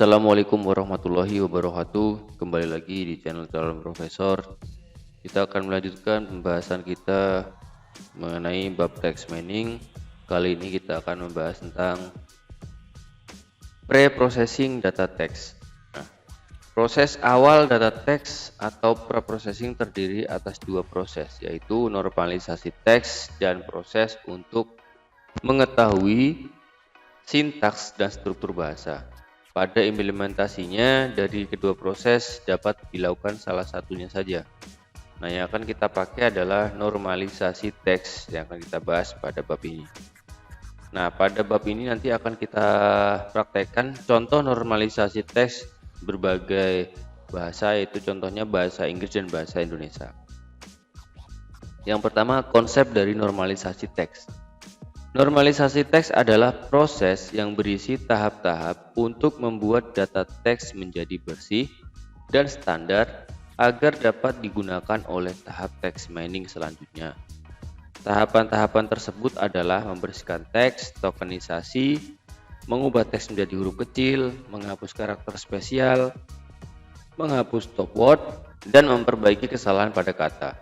Assalamualaikum warahmatullahi wabarakatuh. Kembali lagi di channel Calon Profesor. Kita akan melanjutkan pembahasan kita mengenai bab text mining. Kali ini kita akan membahas tentang pre-processing data text. Nah, proses awal data text atau pre-processing terdiri atas dua proses, yaitu normalisasi teks dan proses untuk mengetahui sintaks dan struktur bahasa. Pada implementasinya, dari kedua proses dapat dilakukan salah satunya saja. Nah, yang akan kita pakai adalah normalisasi teks yang akan kita bahas pada bab ini. Nah, pada bab ini nanti akan kita praktekkan contoh normalisasi teks berbagai bahasa, yaitu contohnya bahasa Inggris dan bahasa Indonesia. Yang pertama, konsep dari normalisasi teks. Normalisasi teks adalah proses yang berisi tahap-tahap untuk membuat data teks menjadi bersih dan standar agar dapat digunakan oleh tahap text mining selanjutnya. Tahapan-tahapan tersebut adalah membersihkan teks, tokenisasi, mengubah teks menjadi huruf kecil, menghapus karakter spesial, menghapus stop word, dan memperbaiki kesalahan pada kata.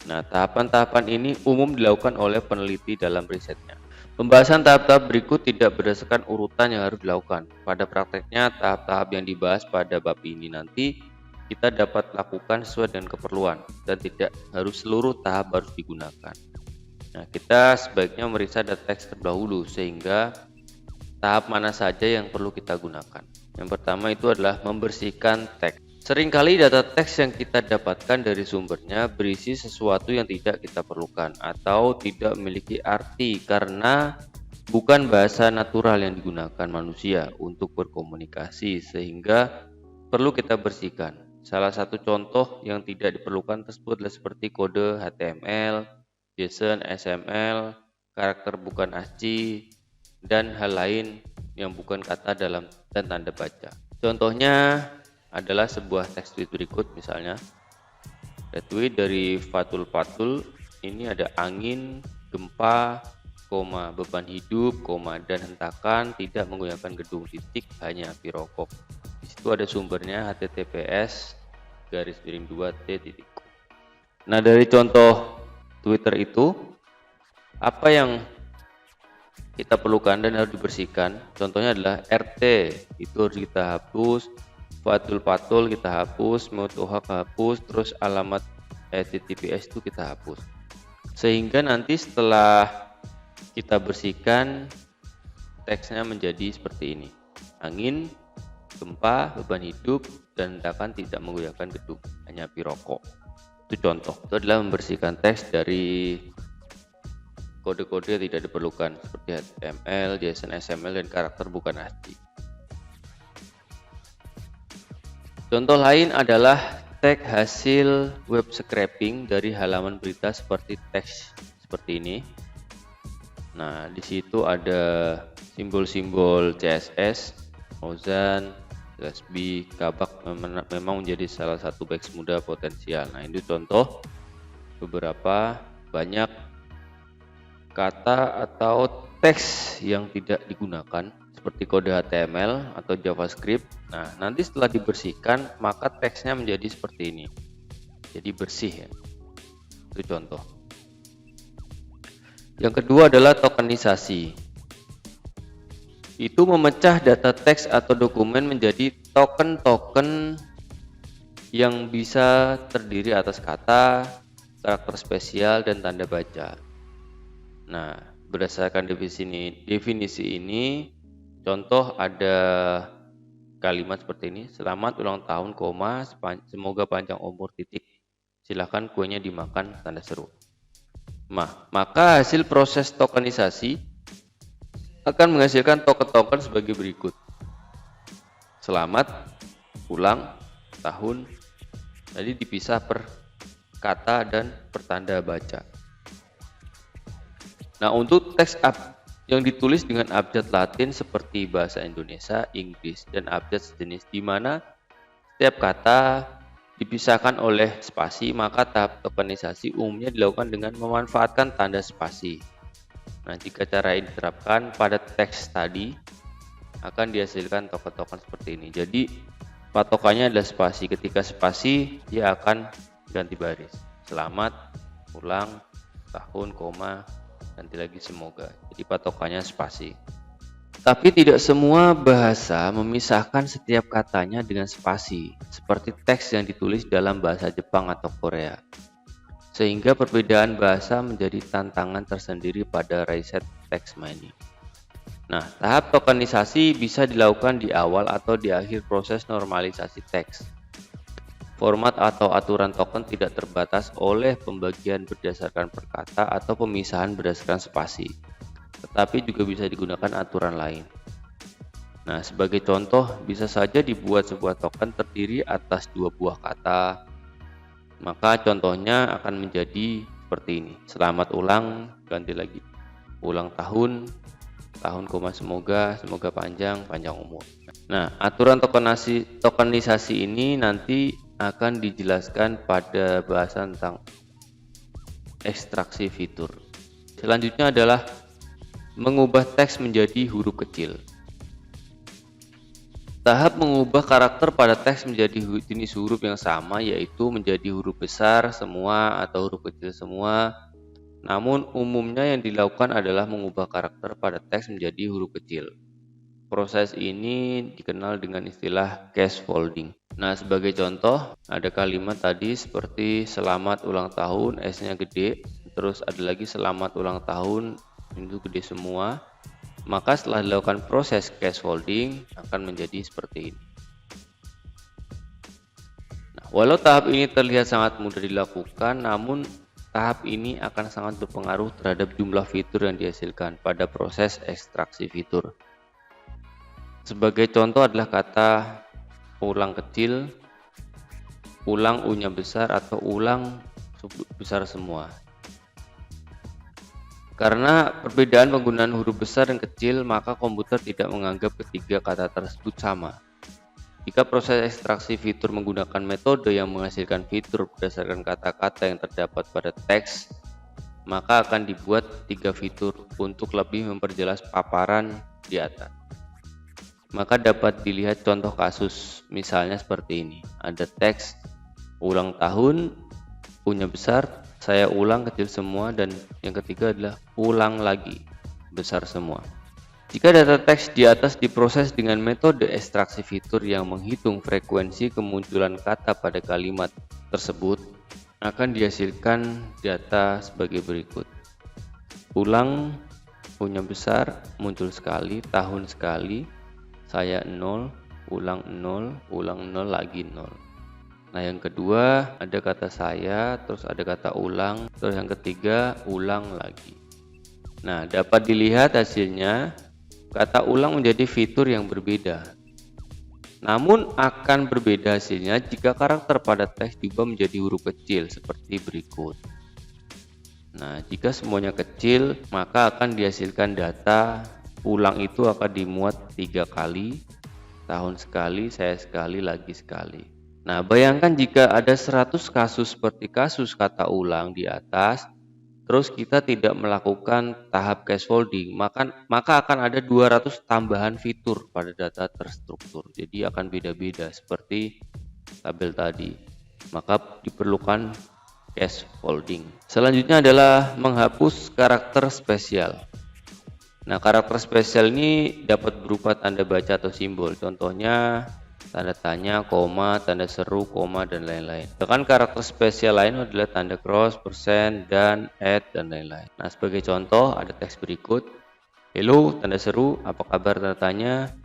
Nah, tahapan-tahapan ini umum dilakukan oleh peneliti dalam risetnya. Pembahasan tahap-tahap berikut tidak berdasarkan urutan yang harus dilakukan. Pada prakteknya, tahap-tahap yang dibahas pada bab ini nanti kita dapat lakukan sesuai dengan keperluan dan tidak harus seluruh tahap harus digunakan. Nah, kita sebaiknya memeriksa data teks terdahulu sehingga tahap mana saja yang perlu kita gunakan. Yang pertama itu adalah membersihkan teks. Seringkali data teks yang kita dapatkan dari sumbernya berisi sesuatu yang tidak kita perlukan atau tidak memiliki arti karena bukan bahasa natural yang digunakan manusia untuk berkomunikasi, sehingga perlu kita bersihkan. Salah satu contoh yang tidak diperlukan tersebut adalah seperti kode HTML, JSON, XML, karakter bukan ASCII, dan hal lain yang bukan kata dalam dan tanda baca. Contohnya adalah sebuah teks tweet berikut, misalnya retweet dari Fatul. Ini ada angin, gempa, beban hidup, dan hentakan tidak menggunakan gedung titik, hanya api rokok. Di situ ada sumbernya https://2t. Nah, dari contoh Twitter itu apa yang kita perlukan dan harus dibersihkan? Contohnya adalah RT, itu harus kita hapus. Fatul kita hapus, Motoha hapus, terus alamat https itu kita hapus. Sehingga nanti setelah kita bersihkan, teksnya menjadi seperti ini. Angin, gempa, beban hidup, dan hentakan tidak menggunakan gedung, hanya api rokok. Itu contoh. Itu adalah membersihkan teks dari kode-kode yang tidak diperlukan seperti HTML, JSON, XML, dan karakter bukan ASCII. Contoh lain adalah tag hasil web scraping dari halaman berita seperti teks seperti ini. Nah, di situ ada simbol-simbol CSS, Ozan, Gatsby, Kabak memang menjadi salah satu backs muda potensial. Nah, ini contoh beberapa banyak kata atau teks yang tidak digunakan seperti kode HTML atau JavaScript. Nah, nanti setelah dibersihkan maka teksnya menjadi seperti ini, jadi bersih ya. Itu contoh. Yang kedua adalah tokenisasi. Itu memecah data teks atau dokumen menjadi token-token yang bisa terdiri atas kata, karakter spesial, dan tanda baca. Nah, berdasarkan definisi ini, contoh ada kalimat seperti ini, selamat ulang tahun, semoga panjang umur, titik. Silahkan kuenya dimakan, tanda seru. Maka hasil proses tokenisasi akan menghasilkan token-token sebagai berikut. Selamat, ulang, tahun, jadi dipisah per kata dan per tanda baca. Nah, untuk teks yang ditulis dengan abjad Latin seperti bahasa Indonesia, Inggris, dan abjad sejenis di mana setiap kata dipisahkan oleh spasi, maka tahap tokenisasi umumnya dilakukan dengan memanfaatkan tanda spasi. Nah, jika cara ini diterapkan pada teks tadi, akan dihasilkan token-token seperti ini. Jadi patokannya adalah spasi. Ketika spasi, dia akan ganti baris. Selamat, ulang, tahun, koma, ganti lagi semoga. Jadi patokannya spasi. Tapi tidak semua bahasa memisahkan setiap katanya dengan spasi, seperti teks yang ditulis dalam bahasa Jepang atau Korea. Sehingga perbedaan bahasa menjadi tantangan tersendiri pada riset text mining. Nah, tahap tokenisasi bisa dilakukan di awal atau di akhir proses normalisasi teks. Format atau aturan token tidak terbatas oleh pembagian berdasarkan perkata atau pemisahan berdasarkan spasi, tetapi juga bisa digunakan aturan lain. Nah, sebagai contoh, bisa saja dibuat sebuah token terdiri atas 2 buah kata. Maka contohnya akan menjadi seperti ini. Selamat ulang, ganti lagi. Ulang tahun, tahun koma semoga, semoga panjang, panjang umur. Nah, aturan tokenisasi ini nanti akan dijelaskan pada bahasan tentang ekstraksi fitur. Selanjutnya adalah mengubah teks menjadi huruf kecil. Tahap mengubah karakter pada teks menjadi jenis huruf yang sama, yaitu menjadi huruf besar semua atau huruf kecil semua. Namun umumnya yang dilakukan adalah mengubah karakter pada teks menjadi huruf kecil. Proses ini dikenal dengan istilah scaffolding. Nah, sebagai contoh, ada kalimat tadi seperti selamat ulang tahun, S-nya gede, terus ada lagi selamat ulang tahun, itu gede semua. Maka setelah dilakukan proses scaffolding akan menjadi seperti ini. Nah, walau tahap ini terlihat sangat mudah dilakukan, namun tahap ini akan sangat berpengaruh terhadap jumlah fitur yang dihasilkan pada proses ekstraksi fitur. Sebagai contoh adalah kata ulang kecil, ulang U-nya besar, atau ulang besar semua. Karena perbedaan penggunaan huruf besar dan kecil, maka komputer tidak menganggap ketiga kata tersebut sama. Jika proses ekstraksi fitur menggunakan metode yang menghasilkan fitur berdasarkan kata-kata yang terdapat pada teks, maka akan dibuat 3 fitur untuk lebih memperjelas paparan di atas. Maka dapat dilihat contoh kasus, misalnya seperti ini. Ada teks ulang tahun, U-nya besar, saya ulang kecil semua, dan yang ketiga adalah ulang lagi besar semua. Jika data teks di atas diproses dengan metode ekstraksi fitur yang menghitung frekuensi kemunculan kata pada kalimat tersebut, akan dihasilkan data sebagai berikut. Ulang, U-nya besar, muncul sekali, tahun sekali, saya 0, ulang 0, ulang 0 lagi 0. Nah, yang kedua ada kata saya, terus ada kata ulang, terus yang ketiga ulang lagi. Nah, dapat dilihat hasilnya, kata ulang menjadi fitur yang berbeda. Namun akan berbeda hasilnya jika karakter pada teks diubah menjadi huruf kecil seperti berikut. Nah, jika semuanya kecil, maka akan dihasilkan data ulang itu akan dimuat 3 kali, tahun sekali, saya sekali, lagi sekali. Nah, bayangkan jika ada 100 kasus seperti kasus kata ulang di atas, terus kita tidak melakukan tahap scaffolding, maka akan ada 200 tambahan fitur pada data terstruktur. Jadi akan beda-beda seperti tabel tadi. Maka diperlukan scaffolding. Selanjutnya adalah menghapus karakter spesial. Nah, karakter spesial ini dapat berupa tanda baca atau simbol. Contohnya tanda tanya, koma, tanda seru, koma, dan lain-lain. Sedangkan karakter spesial lain adalah tanda cross, persen, dan add, dan lain-lain. Nah, sebagai contoh ada teks berikut. Hello, tanda seru, apa kabar, tanda tanya.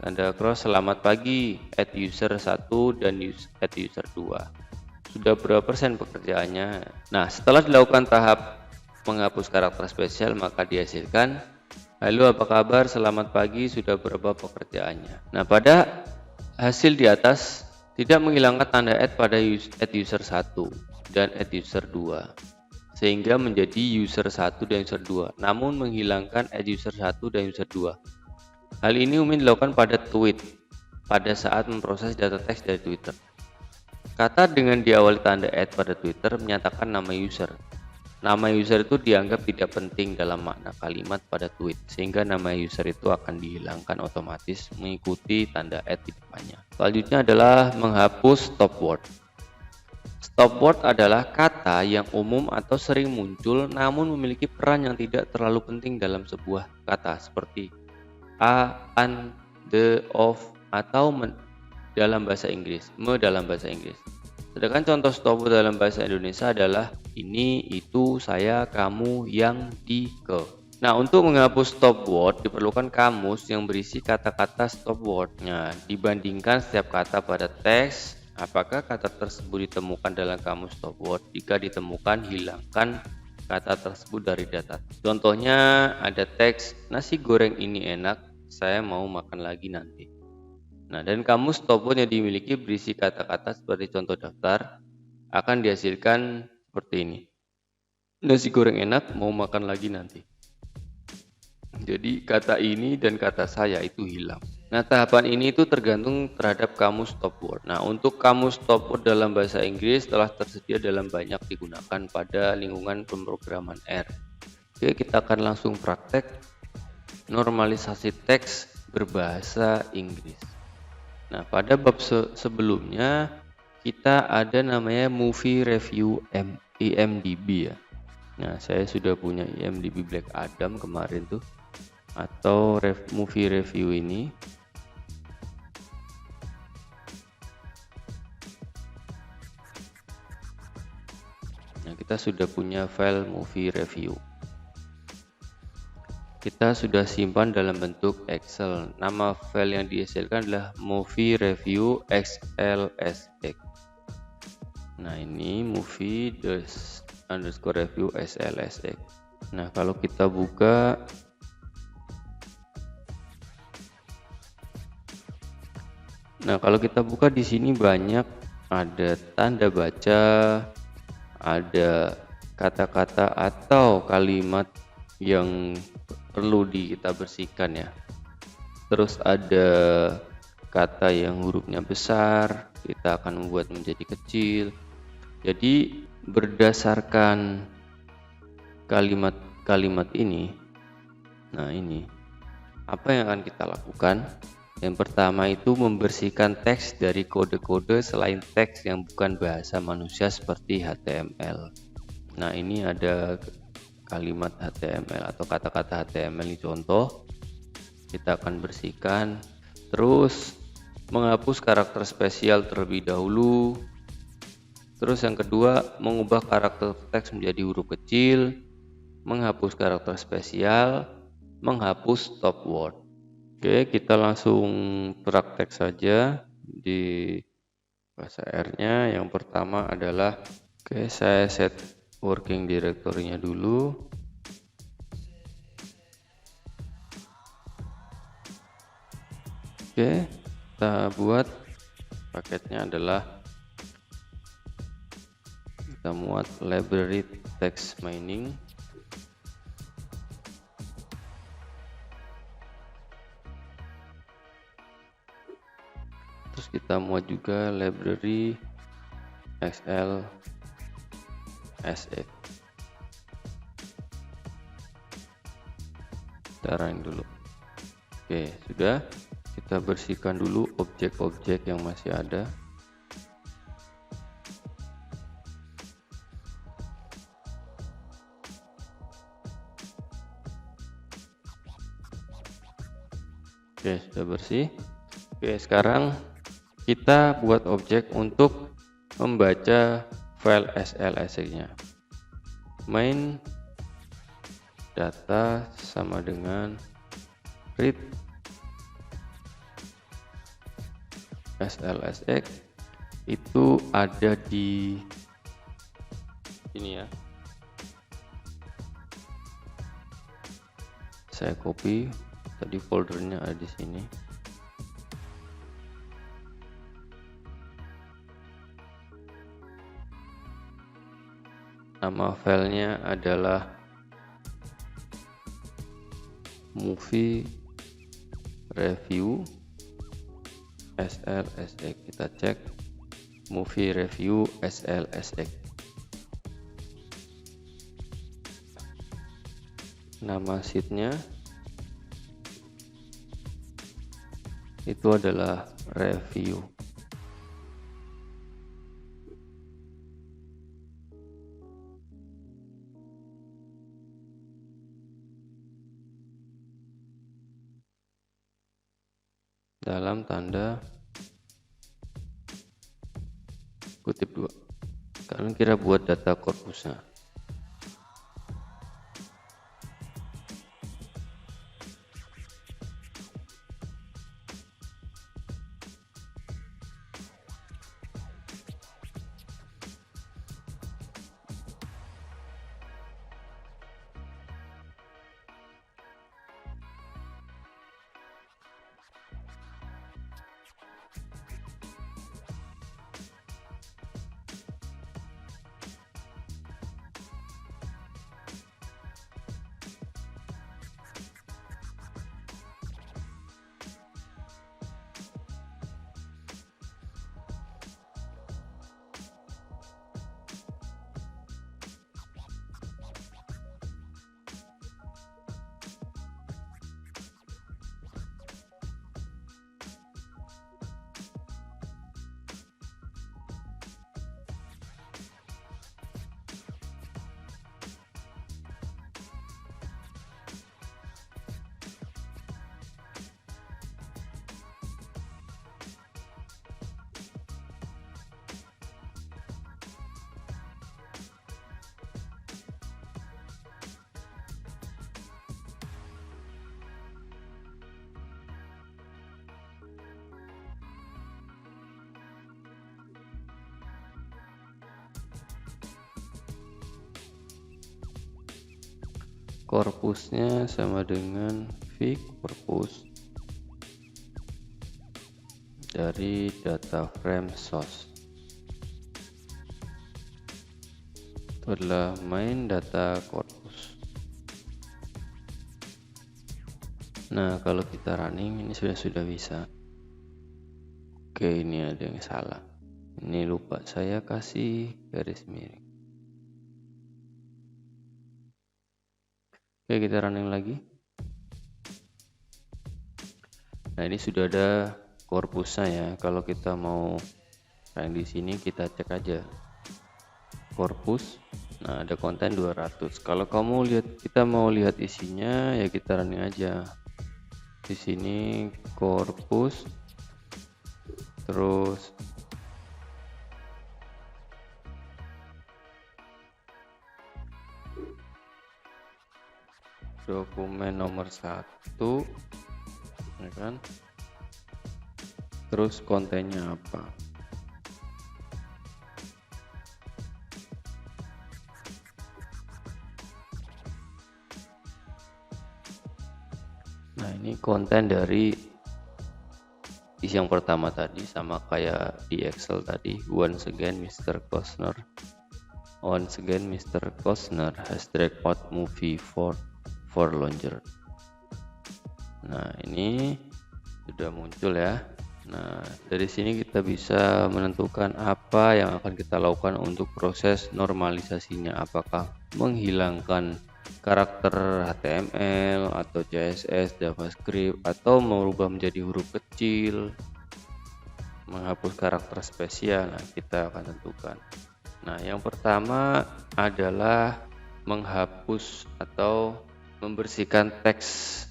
Tanda cross, selamat pagi, add user 1 dan add user 2. Sudah berapa persen pekerjaannya? Nah, setelah dilakukan tahap menghapus karakter spesial, maka dihasilkan halo, apa kabar, selamat pagi, sudah berapa pekerjaannya. Nah, pada hasil di atas tidak menghilangkan tanda add pada add user 1 dan add user 2 sehingga menjadi user 1 dan user 2, namun menghilangkan add user 1 dan user 2. Hal ini umum dilakukan pada tweet pada saat memproses data teks dari Twitter. Kata dengan diawali tanda add pada Twitter menyatakan nama user. nama user itu dianggap tidak penting dalam makna kalimat pada tweet, sehingga nama user itu akan dihilangkan otomatis mengikuti tanda @ di depannya. Selanjutnya adalah menghapus stop word. Stop word adalah kata yang umum atau sering muncul namun memiliki peran yang tidak terlalu penting dalam sebuah kata, seperti a, an, the, of, atau dalam bahasa Inggris, dalam bahasa Inggris. Sedangkan contoh stop word dalam bahasa Indonesia adalah ini, itu, saya, kamu, yang, di, ke. Nah, untuk menghapus stop word diperlukan kamus yang berisi kata-kata stop word-nya dibandingkan setiap kata pada teks. Apakah kata tersebut ditemukan dalam kamus stop word? Jika ditemukan, hilangkan kata tersebut dari data. Contohnya ada teks nasi goreng ini enak, saya mau makan lagi nanti. Nah, dan kamus stop word yang dimiliki berisi kata-kata seperti contoh daftar akan dihasilkan seperti ini. Nasi goreng enak, mau makan lagi nanti. Jadi kata ini dan kata saya itu hilang. Nah, tahapan ini itu tergantung terhadap kamus stop word. Nah, untuk kamus stop word dalam bahasa Inggris telah tersedia dalam banyak digunakan pada lingkungan pemrograman R. Oke, kita akan langsung praktek normalisasi teks berbahasa Inggris. Nah, pada bab sebelumnya kita ada namanya movie review IMDb ya. Nah, saya sudah punya IMDb Black Adam kemarin tuh, atau movie review ini. Nah, kita sudah punya file movie review. Kita sudah simpan dalam bentuk Excel. Nama file yang dihasilkan adalah movie review XLSX. Nah, ini movie underscore review XLSX. Nah, kalau kita buka, di sini banyak ada tanda baca, ada kata-kata atau kalimat yang perlu kita bersihkan ya. Terus ada kata yang hurufnya besar, kita akan membuat menjadi kecil. Jadi berdasarkan kalimat-kalimat ini, nah ini apa yang akan kita lakukan? Yang pertama itu membersihkan teks dari kode-kode selain teks yang bukan bahasa manusia seperti HTML. Nah, ini ada kalimat HTML atau kata-kata HTML ini contoh. Kita akan bersihkan. Terus menghapus karakter spesial terlebih dahulu. Terus yang kedua, mengubah karakter teks menjadi huruf kecil, menghapus karakter spesial, menghapus stop word. Oke, kita langsung praktek saja di bahasa R-nya. Yang pertama adalah, saya set working directory-nya dulu. Oke, kita buat paketnya adalah kita muat library text mining. Terus kita muat juga library XLSX. Kita running dulu. Oke, sudah. Kita bersihkan dulu objek-objek yang masih ada. Oke, sudah bersih. Oke, sekarang kita buat objek untuk membaca file XLSX-nya. Main data sama dengan read XLSX itu ada di sini ya. Saya copy, tadi foldernya ada di sini. Nama filenya adalah movie review XLSX. Kita cek movie review XLSX. Nama sheetnya itu adalah review. Dalam tanda kutip 2. Kalian kira buat data korpusnya. Korpusnya sama dengan v korpus dari data frame source. Itu adalah main data korpus. Nah, kalau kita running ini sudah bisa. Oke, ini ada yang salah. Ini lupa saya kasih garis miring. Oke, kita running lagi. Nah, ini sudah ada korpusnya ya. Kalau kita mau running di sini, kita cek aja korpus. Nah, ada konten 200. Kalau kita mau lihat isinya, ya kita running aja. Di sini korpus, terus dokumen nomor 1, ya kan? Terus kontennya apa? Nah, ini konten dari isi yang pertama tadi, sama kayak di Excel tadi. Once again Mr. Costner has dragged out movie for launcher. Nah, ini sudah muncul ya. Nah, dari sini kita bisa menentukan apa yang akan kita lakukan untuk proses normalisasinya. Apakah menghilangkan karakter HTML atau CSS, JavaScript, atau merubah menjadi huruf kecil, menghapus karakter spesial. Nah, kita akan tentukan. Nah, yang pertama adalah menghapus atau membersihkan teks.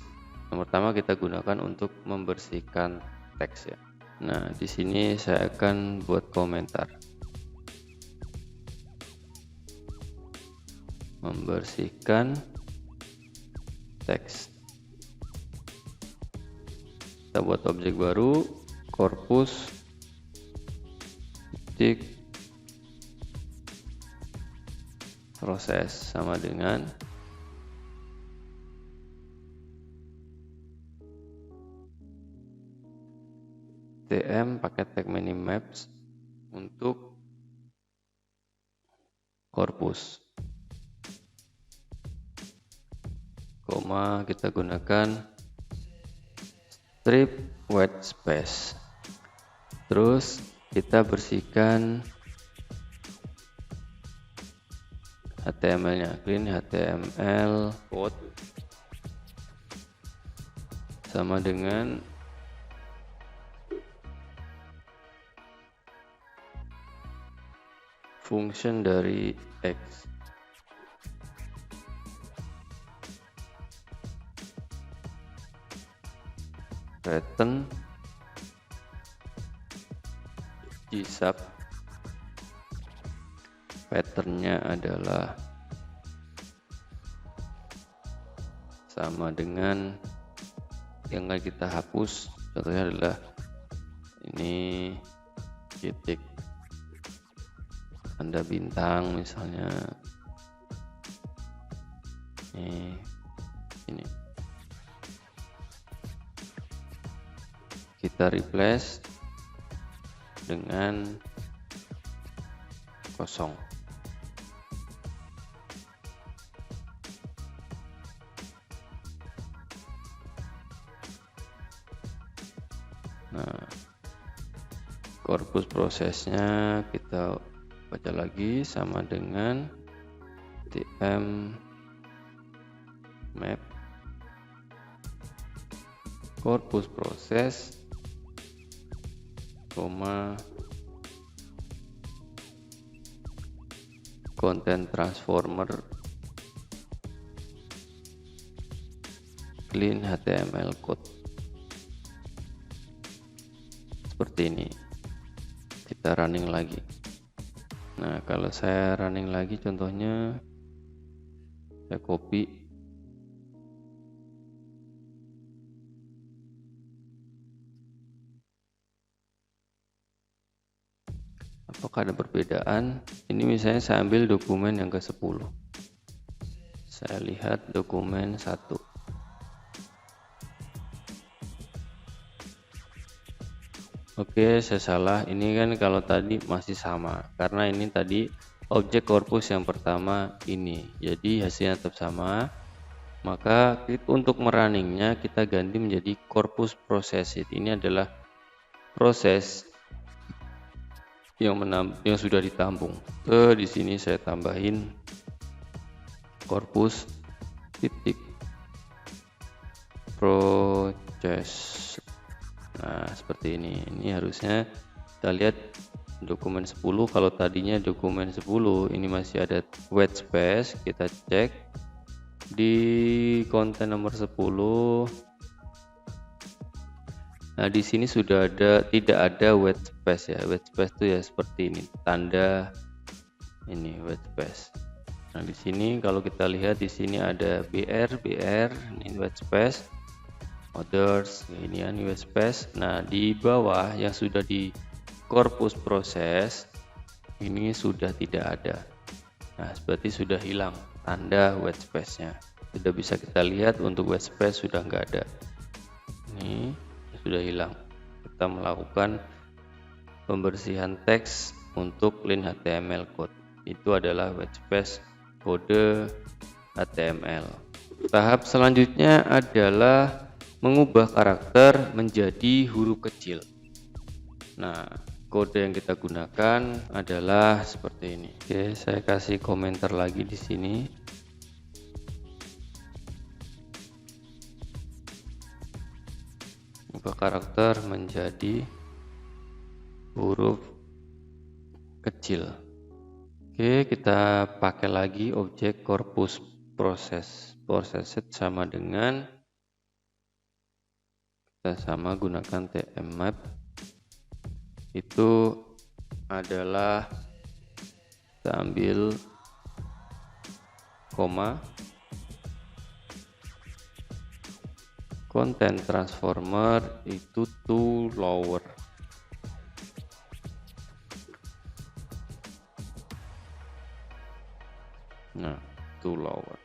Yang pertama kita gunakan untuk membersihkan teks ya. Nah, di sini saya akan buat komentar. Membersihkan teks. Kita buat objek baru, korpus titik proses sama dengan tm pakai tag minimaps untuk korpus, koma kita gunakan strip white space. Terus kita bersihkan HTML-nya, clean HTML code sama dengan function dari X. Return gsub, patternnya adalah sama dengan yang akan kita hapus. Contohnya adalah ini titik tanda bintang misalnya, ini kita replace dengan kosong. Nah, korpus prosesnya kita baca lagi sama dengan tm map korpus proses, content transformer clean HTML code. Seperti ini. Kita running lagi. Nah, kalau saya running lagi, contohnya saya copy, apakah ada perbedaan? Ini misalnya saya ambil dokumen yang ke-10, saya lihat dokumen 1. Oke, saya salah. Ini kan kalau tadi masih sama, karena ini tadi objek korpus yang pertama ini, jadi hasilnya tetap sama. Maka untuk merunningnya kita ganti menjadi korpus processed. Ini adalah proses yang sudah ditampung. Di sini saya tambahin korpus titik process. Nah, seperti ini. Ini harusnya kita lihat dokumen 10. Kalau tadinya dokumen 10 ini masih ada white space, kita cek di konten nomor 10. Nah, di sini sudah tidak ada white space ya. White space itu ya seperti ini, tanda ini white space. Nah, di sini kalau kita lihat di sini ada BR, ini white space. Others, ini white space. Nah, di bawah yang sudah di korpus proses ini sudah tidak ada. Nah, berarti sudah hilang tanda white space-nya. Sudah bisa kita lihat untuk white space sudah nggak ada. Ini sudah hilang. Kita melakukan pembersihan teks untuk clean HTML code. Itu adalah white space kode HTML. Tahap selanjutnya adalah mengubah karakter menjadi huruf kecil. Nah, kode yang kita gunakan adalah seperti ini. Oke, saya kasih komentar lagi di sini. Ubah karakter menjadi huruf kecil. Oke, kita pakai lagi objek korpus processed sama dengan kita sama gunakan tmmap, itu adalah kita ambil koma, content transformer itu to lower. Nah, to lower.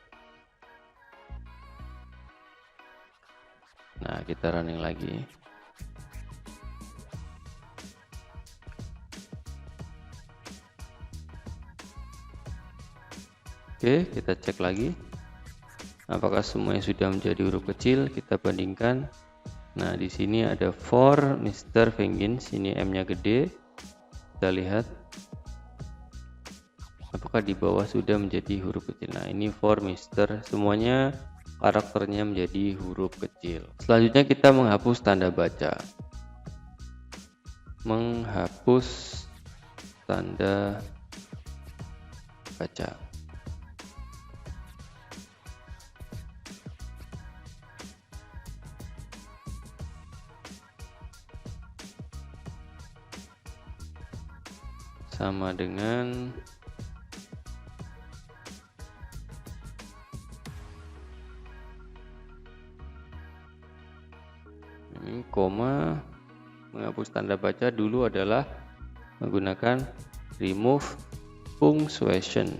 Nah, kita running lagi. Oke, kita cek lagi apakah semuanya sudah menjadi huruf kecil. Kita bandingkan. Nah, di sini ada for Mr. Penguin, sini M-nya gede. Kita lihat apakah maka di bawah sudah menjadi huruf kecil. Nah, ini for Mister, semuanya karakternya menjadi huruf kecil. Selanjutnya kita menghapus tanda baca. Menghapus tanda baca. Sama dengan ini koma. Menghapus tanda baca dulu adalah menggunakan remove punctuation.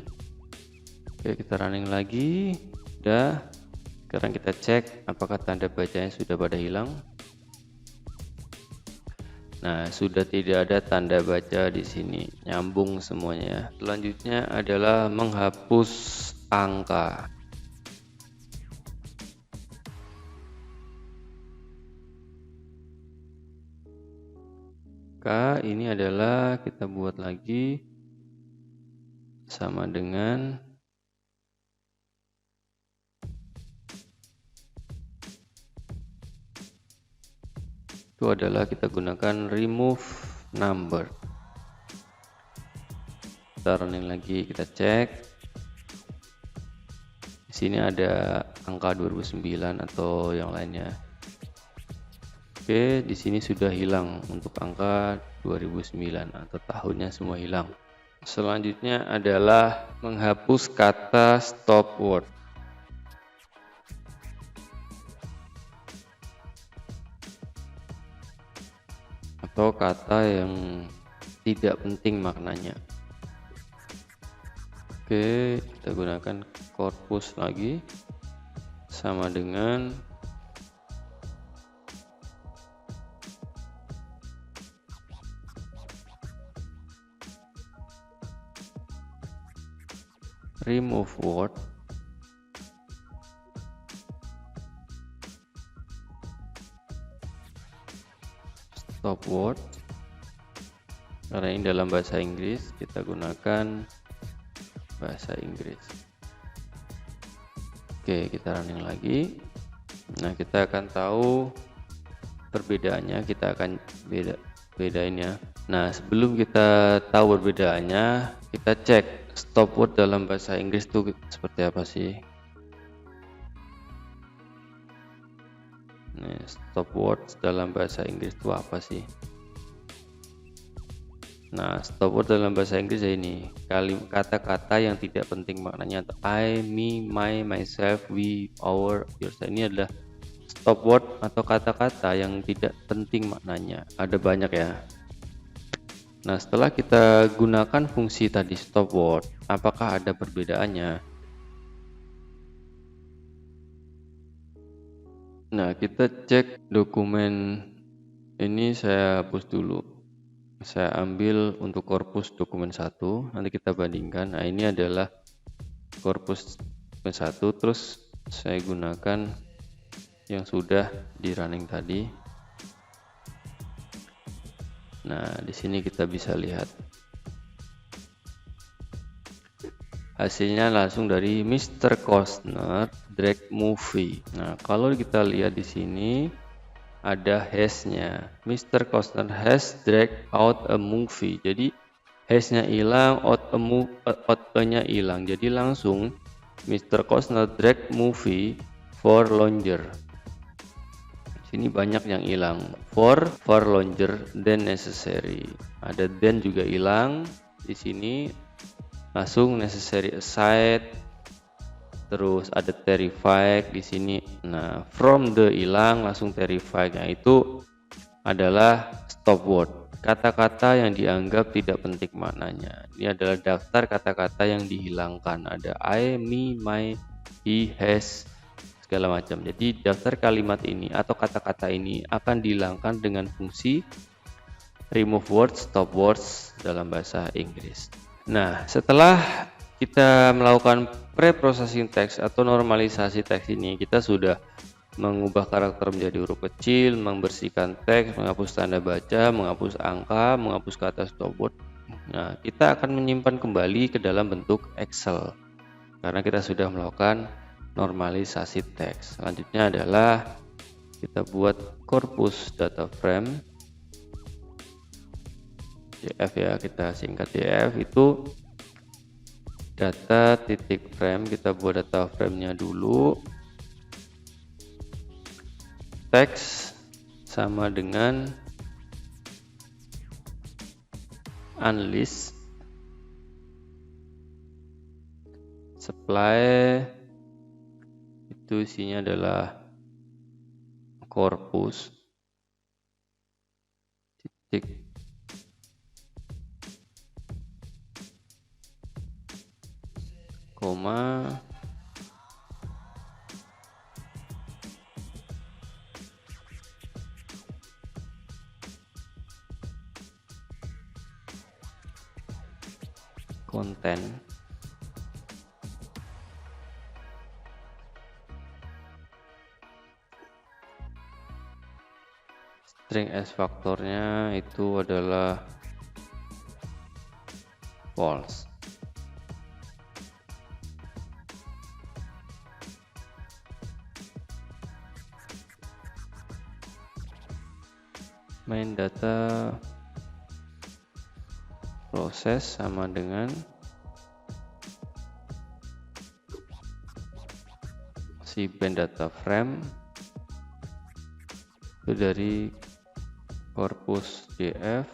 Oke, kita running lagi. Udah. Sekarang kita cek apakah tanda bacanya sudah pada hilang. Nah, sudah tidak ada tanda baca di sini, nyambung semuanya. Selanjutnya adalah menghapus angka. Ini adalah kita buat lagi sama dengan itu adalah kita gunakan remove number. Kita running lagi, kita cek. Di sini ada angka 2009 atau yang lainnya. Oke, di sini sudah hilang untuk angka 2009 atau tahunnya semua hilang. Selanjutnya adalah menghapus kata stop word. Atau kata yang tidak penting maknanya. Oke, kita gunakan korpus lagi sama dengan remove word. Stop word. Karena ini dalam bahasa Inggris, kita gunakan bahasa Inggris. Oke, kita running lagi. Nah, kita akan tahu perbedaannya, kita akan bedain ya. Nah, sebelum kita tahu perbedaannya, kita cek stop word dalam bahasa Inggris itu seperti apa sih. Nah, stop words dalam bahasa Inggris itu apa sih? Nah, stop word dalam bahasa Inggris ya ini kata-kata yang tidak penting maknanya, atau I, me, my, myself, we, our, yours. Ini adalah stop word atau kata-kata yang tidak penting maknanya. Ada banyak ya. Nah, setelah kita gunakan fungsi tadi stop word, apakah ada perbedaannya? Nah, kita cek dokumen ini, saya hapus dulu. Saya ambil untuk korpus dokumen 1, nanti kita bandingkan. Nah, ini adalah korpus dokumen 1, terus saya gunakan yang sudah di running tadi. Nah, di sini kita bisa lihat hasilnya langsung dari Mr. Costner Drag Movie. Nah, kalau kita lihat di sini ada hasnya, Mr. Costner has drag out a movie. Jadi hasnya hilang, out-nya hilang. Jadi langsung Mr. Costner drag movie for longer. Sini banyak yang hilang, for longer than necessary. Ada then juga hilang di sini. Langsung necessary aside, terus ada terrified di sini. Nah, from the hilang, langsung terrified. Nah, itu adalah stop word, kata-kata yang dianggap tidak penting maknanya. Ini adalah daftar kata-kata yang dihilangkan. Ada I, me, my, he, has, segala macam. Jadi daftar kalimat ini atau kata-kata ini akan dihilangkan dengan fungsi remove words, stop words dalam bahasa Inggris. Nah, setelah kita melakukan pre-processing teks atau normalisasi teks ini, kita sudah mengubah karakter menjadi huruf kecil, membersihkan teks, menghapus tanda baca, menghapus angka, menghapus kata stop word. Nah, kita akan menyimpan kembali ke dalam bentuk Excel karena kita sudah melakukan normalisasi teks. Selanjutnya adalah kita buat corpus data frame DF ya, kita singkat DF. Itu data titik frame, kita buat data frame-nya dulu. Teks sama dengan unlist supply, itu isinya adalah corpus titik koma konten string s faktornya itu adalah false. Main data proses sama dengan si band data frame itu dari corpus df,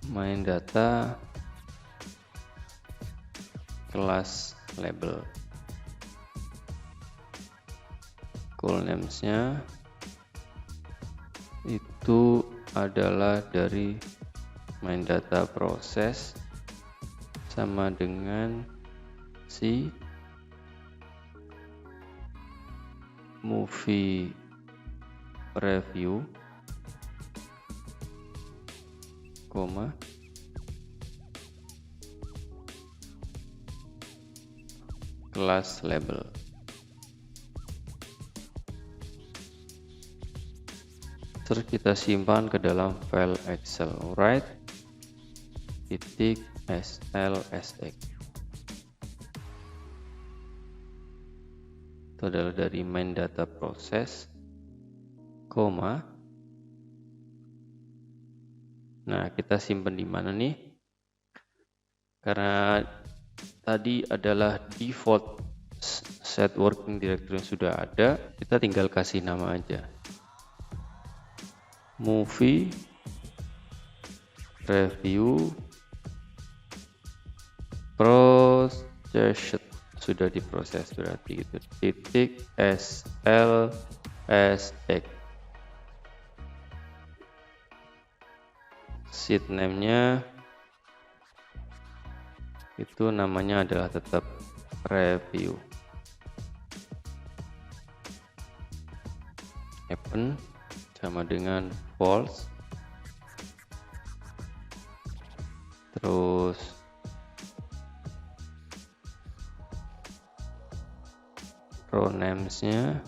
main data kelas label. Call names-nya itu adalah dari main data proses sama dengan si movie review, kelas label. Terus kita simpan ke dalam file Excel, write titik slsx. Itu adalah dari main data proses, nah kita simpan di mana nih? Karena tadi adalah default set working directory yang sudah ada, kita tinggal kasih nama aja. Movie review processed, sudah diproses berarti itu titik slsx. Sheet name-nya itu namanya adalah tetap review. Happen sama dengan false. Terus row names-nya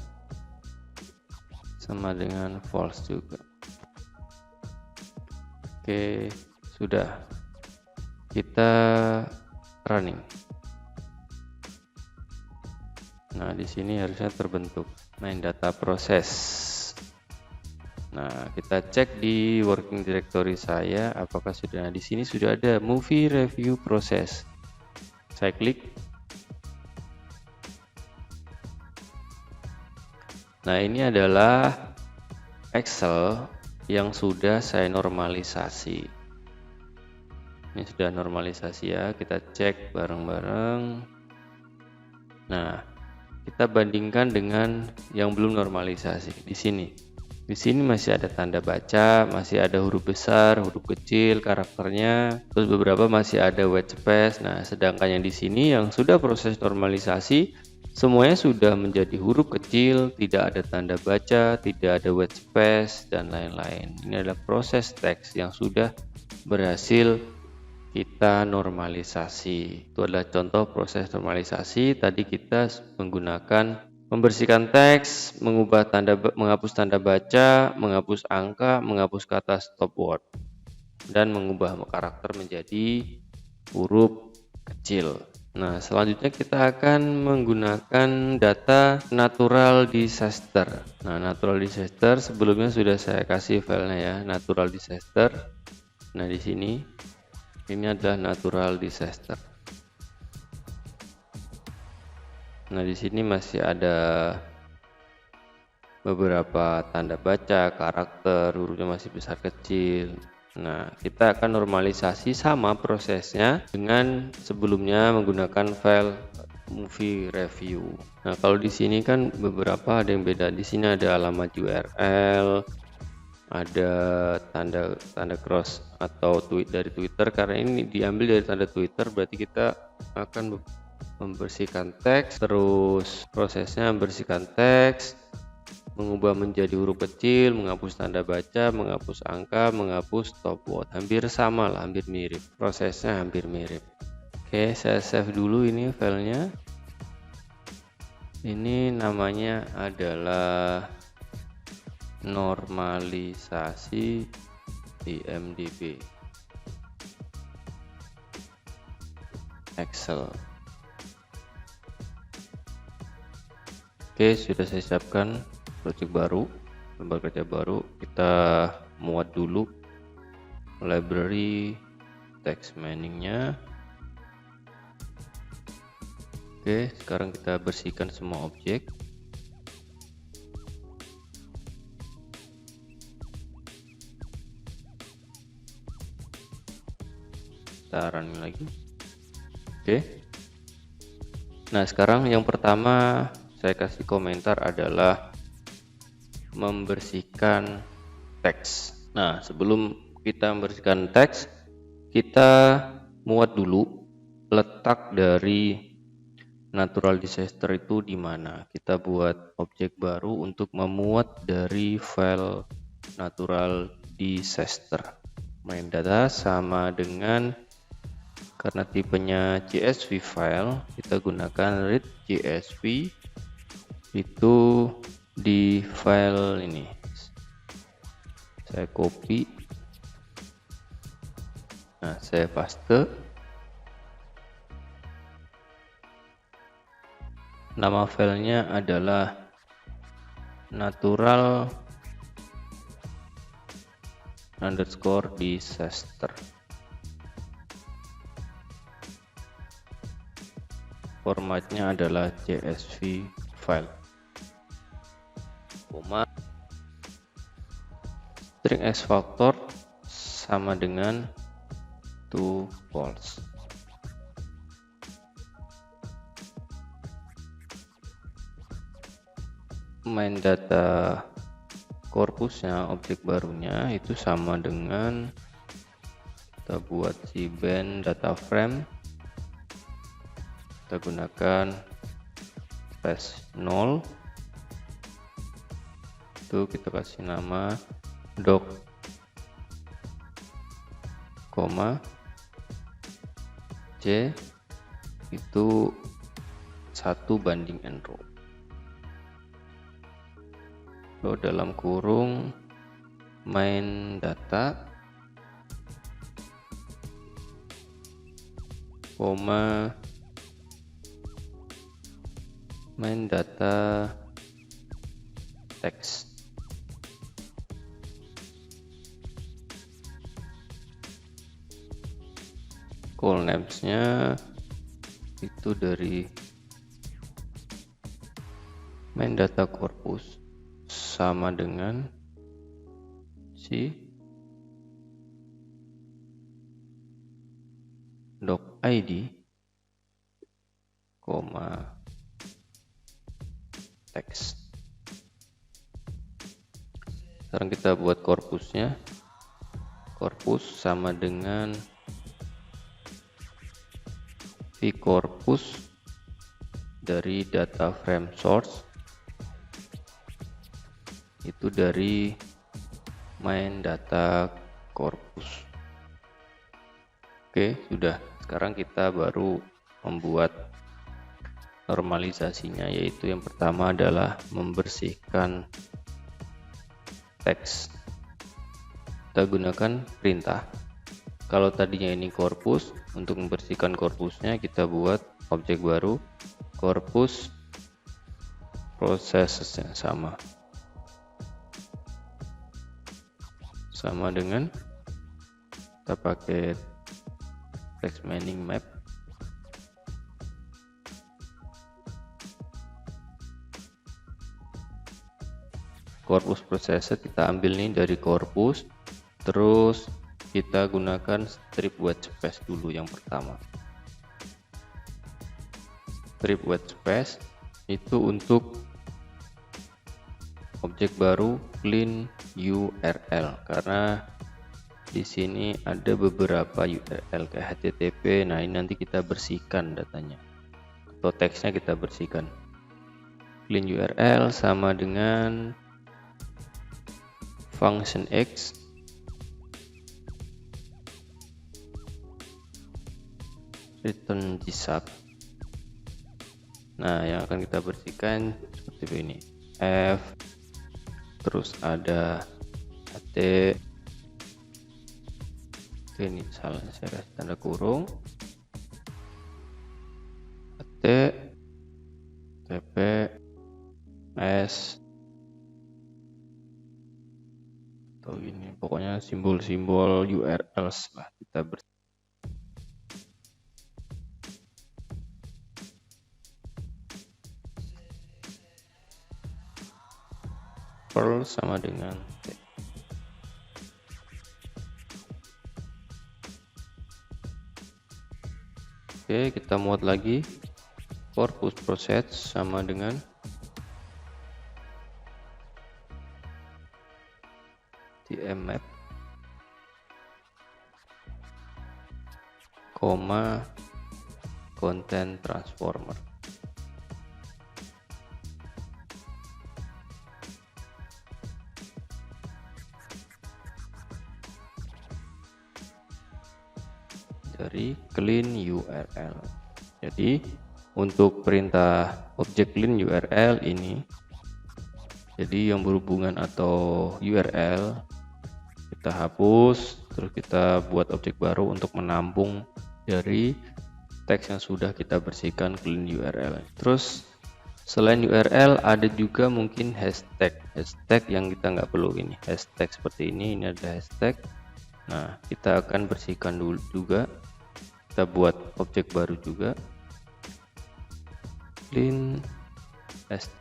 sama dengan false juga. Oke, sudah. Kita running. Nah, di sini harusnya terbentuk main data proses. Nah, kita cek di working directory saya apakah sudah. Di sini sudah ada movie review process. Saya klik. Nah, ini adalah Excel yang sudah saya normalisasi. Ini sudah normalisasi ya, kita cek bareng-bareng. Nah, kita bandingkan dengan yang belum normalisasi di sini. Di sini masih ada tanda baca, masih ada huruf besar, huruf kecil, karakternya, terus beberapa masih ada white space. Nah, sedangkan yang di sini yang sudah proses normalisasi, semuanya sudah menjadi huruf kecil, tidak ada tanda baca, tidak ada white space, dan lain-lain. Ini adalah proses teks yang sudah berhasil kita normalisasi. Itu adalah contoh proses normalisasi. Tadi kita menggunakan Membersihkan teks, menghapus tanda baca, menghapus angka, menghapus kata stop word, dan mengubah karakter menjadi huruf kecil. Nah, selanjutnya kita akan menggunakan data natural disaster. Nah, natural disaster sebelumnya sudah saya kasih filenya ya, natural disaster. Nah, di sini ini adalah natural disaster. Nah, di sini masih ada beberapa tanda baca, karakter, hurufnya masih besar kecil. Nah, kita akan normalisasi sama prosesnya dengan sebelumnya menggunakan file movie review. Nah, kalau di sini kan beberapa ada yang beda. Di sini ada alamat URL, ada tanda cross atau tweet dari Twitter. Karena ini diambil dari tanda Twitter, berarti kita akan membersihkan teks, terus prosesnya membersihkan teks, mengubah menjadi huruf kecil, menghapus tanda baca, menghapus angka, menghapus stop word. Hampir sama lah, hampir mirip, prosesnya hampir mirip. Oke, saya save dulu ini filenya. Ini namanya adalah normalisasi IMDb Excel. Oke, sudah saya siapkan project baru, lembar kerja baru. Kita muat dulu library text miningnya. Oke, sekarang kita bersihkan semua objek. Kita running lagi. Oke. Nah, sekarang yang pertama saya kasih komentar adalah membersihkan teks. Nah, sebelum kita membersihkan teks, kita muat dulu letak dari natural disaster itu di mana. Kita buat objek baru untuk memuat dari file natural disaster. Main data sama dengan, karena tipenya CSV file, kita gunakan read CSV. Itu di file ini saya copy, nah saya paste, nama filenya adalah natural underscore disaster, formatnya adalah CSV file, string x factor sama dengan to false. Main data korpusnya, objek barunya itu sama dengan, kita buat si band data frame, kita gunakan space 0, itu kita kasih nama doc, C itu 1:n row. Lalu dalam kurung main data, main data teks. Call names-nya itu dari main data corpus sama dengan si doc id, teks. Sekarang kita buat korpusnya. Korpus sama dengan vcorpus dari data frame source, itu dari main data corpus. Oke, sudah. Sekarang kita baru membuat normalisasinya, yaitu yang pertama adalah membersihkan teks. Kita gunakan perintah. Kalau tadinya ini korpus, untuk membersihkan korpusnya kita buat objek baru, korpus processesnya sama dengan kita pakai text mining map. Korpus processor kita ambil nih dari korpus, terus kita gunakan strip white space dulu yang pertama. Strip white space itu untuk objek baru clean URL, karena di sini ada beberapa URL kayak HTTP. Nah, ini nanti kita bersihkan datanya atau teksnya kita bersihkan. Clean URL sama dengan function X return gsub. Nah, yang akan kita bersihkan seperti ini, F, terus ada HT, ini salah, saya kasih tanda kurung, HT, TP, S, atau ini pokoknya simbol-simbol URL lah kita bersihkan. Perl sama dengan T. Oke, kita muat lagi corpus process sama dengan tmap, koma content transformer. Dari clean URL. Jadi untuk perintah objek clean URL ini, jadi yang berhubungan atau URL kita hapus, terus kita buat objek baru untuk menampung dari teks yang sudah kita bersihkan clean URL. Terus selain URL ada juga mungkin hashtag yang kita nggak perlu, ini hashtag seperti ini ada hashtag. Nah, kita akan bersihkan dulu juga. Kita buat objek baru juga, clean hashtag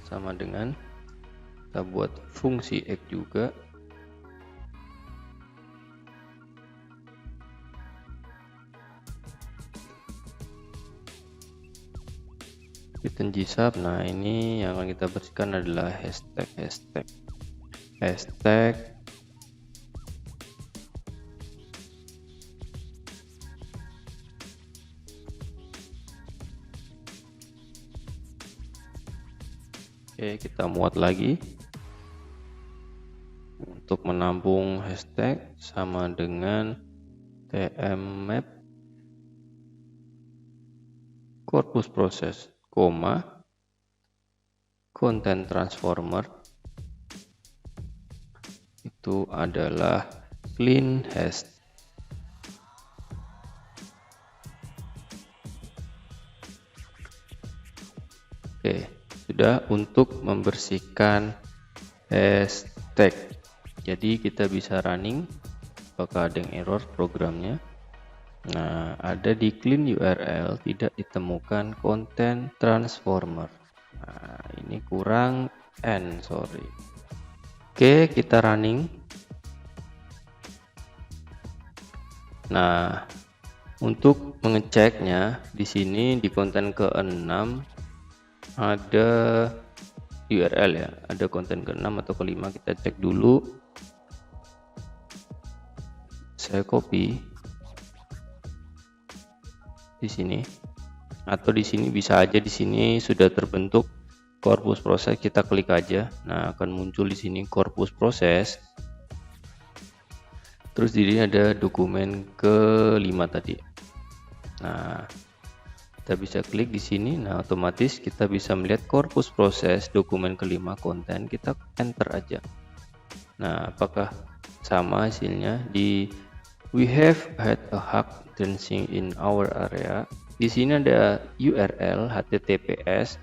sama dengan kita buat fungsi X juga, return gsub. Nah, ini yang akan kita bersihkan adalah hashtag. Oke, kita muat lagi untuk menampung hashtag sama dengan tmap corpus process, koma content transformer itu adalah clean hashtag. Oke, sudah untuk membersihkan hashtag. Jadi kita bisa running, apakah ada yang error programnya. Nah, ada di clean URL tidak ditemukan content transformer. Nah, ini kurang n, sorry. Oke, kita running. Nah, untuk mengeceknya di sini di konten ke-6 ada URL ya, ada konten ke-6 atau ke-5, kita cek dulu. Saya copy di sini, atau di sini bisa aja, di sini sudah terbentuk corpus proses, kita klik aja. Nah, akan muncul di sini corpus proses. Terus di sini ada dokumen ke-5 tadi. Nah, kita bisa klik di sini. Nah, otomatis kita bisa melihat korpus proses dokumen kelima konten. Kita enter aja. Nah, apakah sama hasilnya? Di we have had a hack dancing in our area. Di sini ada URL HTTPS.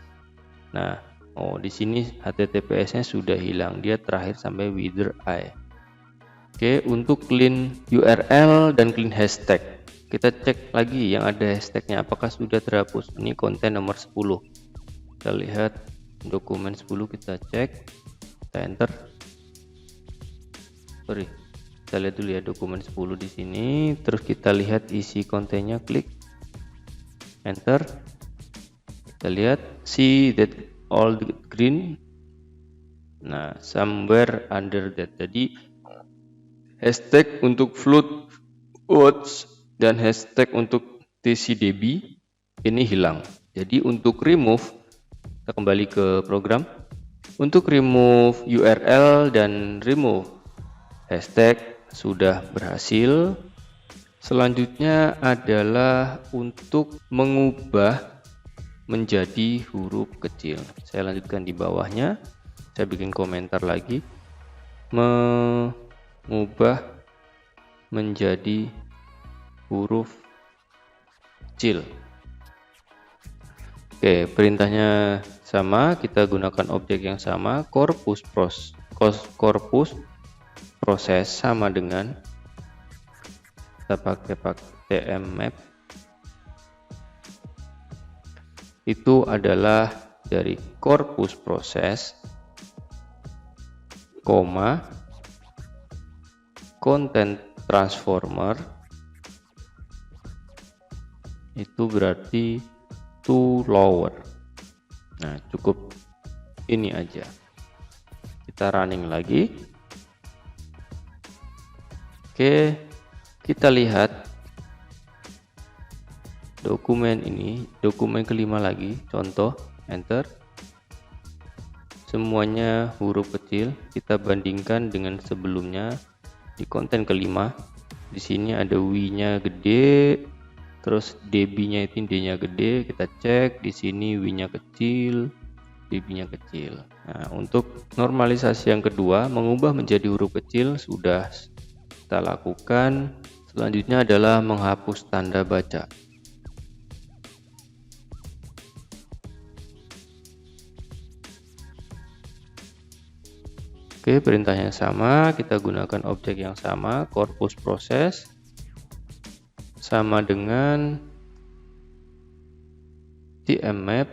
Nah, di sini HTTPS-nya sudah hilang. Dia terakhir sampai wither eye. Oke, untuk clean URL dan clean hashtag, kita cek lagi yang ada hashtagnya apakah sudah terhapus. Ini konten nomor 10. Kita lihat dokumen 10, kita cek, kita enter. Kita lihat dulu ya dokumen 10 di sini. Terus kita lihat isi kontennya, klik enter. Kita lihat see that all the green. Nah, somewhere under that. Jadi hashtag untuk flood watch dan hashtag untuk TCDB ini hilang. Jadi untuk remove, kita kembali ke program. Untuk remove URL dan remove hashtag sudah berhasil. Selanjutnya adalah untuk mengubah menjadi huruf kecil. Saya lanjutkan di bawahnya. Saya bikin komentar lagi. Mengubah menjadi huruf kecil. Oke, perintahnya sama, kita gunakan objek yang sama. Korpus proses sama dengan kita pakai tmmap. Itu adalah dari korpus proses, koma, content transformer, itu berarti to lower. Nah, cukup ini aja. Kita running lagi. Oke, kita lihat dokumen ini, dokumen kelima lagi, contoh, enter. Semuanya huruf kecil. Kita bandingkan dengan sebelumnya di konten kelima. Di sini ada W-nya gede, terus DB-nya itu D-nya gede. Kita cek di sini W-nya kecil, DB-nya kecil. Nah, untuk normalisasi yang kedua, mengubah menjadi huruf kecil sudah kita lakukan. Selanjutnya adalah menghapus tanda baca. Oke, perintahnya sama, kita gunakan objek yang sama, korpus proses sama dengan tmmap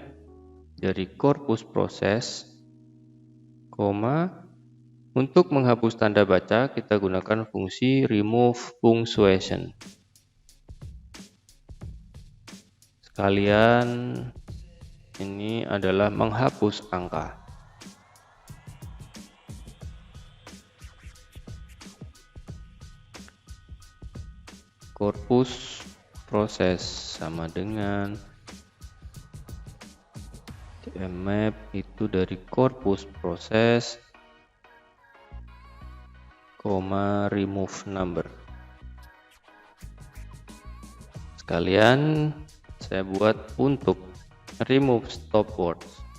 dari korpus proses, koma, untuk menghapus tanda baca kita gunakan fungsi remove punctuation. Sekalian ini adalah menghapus angka. Korpus proses sama dengan tmmap itu dari korpus proses, koma, remove number. Sekalian saya buat untuk remove stop words.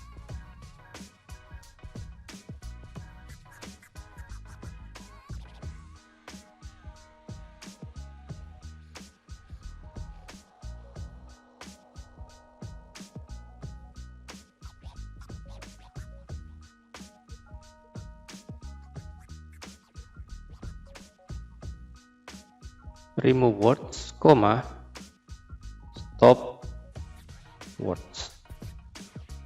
Remove words, koma, stop words.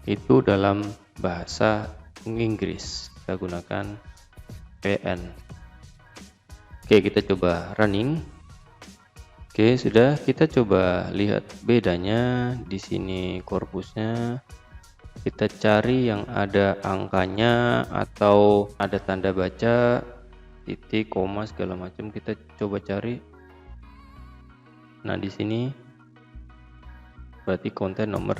Itu dalam bahasa Inggris. Kita gunakan PN. Oke, kita coba running. Oke, sudah. Kita coba lihat bedanya. Di sini korpusnya. Kita cari yang ada angkanya atau ada tanda baca, titik, koma, segala macam. Kita coba cari. Nah, di sini berarti konten nomor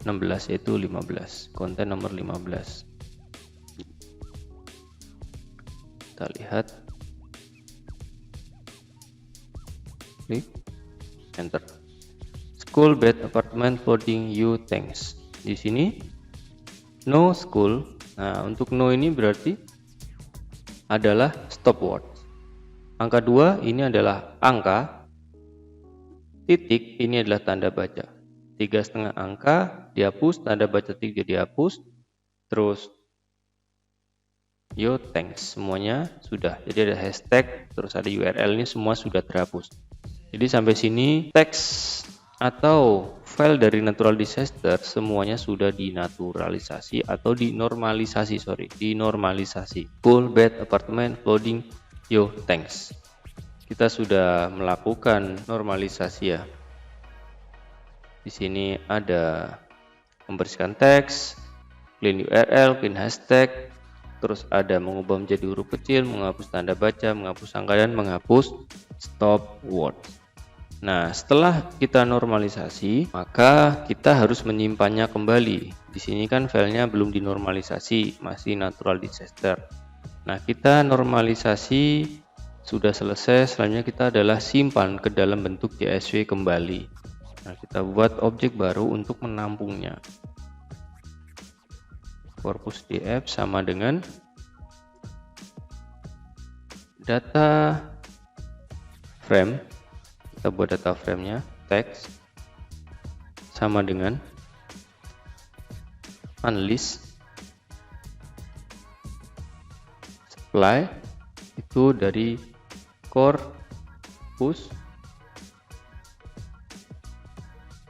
16 yaitu 15. Konten nomor 15. Kita lihat. Klik enter. School bed apartment flooding you thanks. Di sini no school. Nah, untuk no ini berarti adalah stop word. Angka 2 ini adalah angka, titik ini adalah tanda baca. 3,5 angka dihapus, tanda baca 3 dihapus, terus yo thanks, semuanya sudah. Jadi ada hashtag, terus ada URL, ini semua sudah terhapus. Jadi sampai sini teks atau file dari natural disaster semuanya sudah dinaturalisasi atau dinormalisasi, dinormalisasi. School bed apartment flooding yo thanks. Kita sudah melakukan normalisasi ya. Di sini ada membersihkan teks, clean URL, clean hashtag, terus ada mengubah menjadi huruf kecil, menghapus tanda baca, menghapus angka, dan menghapus stop word. Nah, setelah kita normalisasi, maka kita harus menyimpannya kembali. Di sini kan filenya belum dinormalisasi, masih natural disaster. Nah, kita normalisasi sudah selesai, selanjutnya kita adalah simpan ke dalam bentuk CSV kembali. Nah, kita buat objek baru untuk menampungnya. Corpus DF sama dengan data frame. Kita buat data frame-nya, teks sama dengan unlist supply itu dari corpus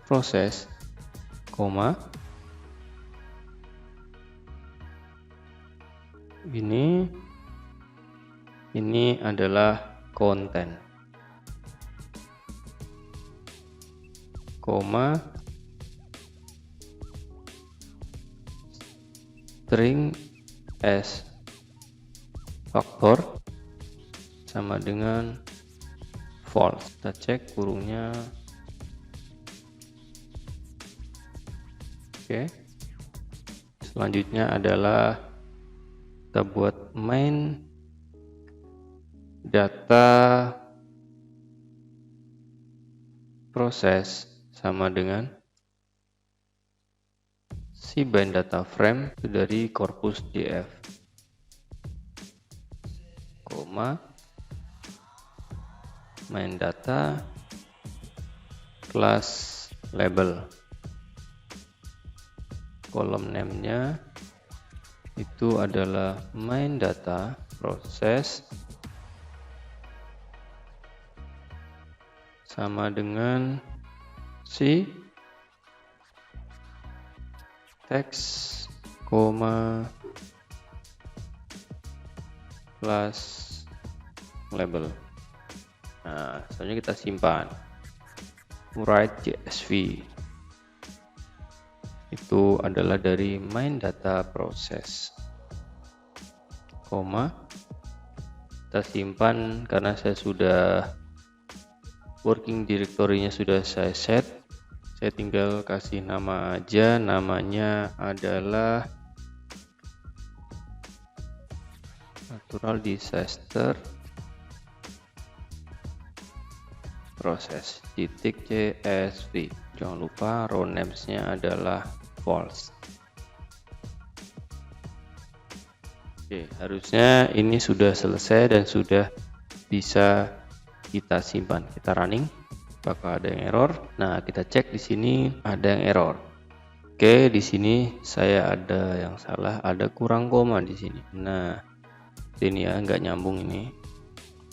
proses, koma ini adalah konten, koma string s faktor sama dengan false. Kita cek kurungnya. Oke. Selanjutnya adalah kita buat main data proses sama dengan si bind data frame itu dari corpus df, koma main data class label, kolom name-nya itu adalah main data proses sama dengan si teks, koma class label. Nah, selanjutnya kita simpan write CSV itu adalah dari main data proses, koma kita simpan karena saya sudah working directory-nya sudah saya set. Saya tinggal kasih nama aja, namanya adalah natural disaster proses titik CSV. Jangan lupa row names-nya adalah false. Oke, harusnya ini sudah selesai dan sudah bisa kita simpan. Kita running, apakah ada yang error? Nah, kita cek di sini ada yang error. Oke, di sini saya ada yang salah, ada kurang koma di sini. Nah, ini ya nggak nyambung ini.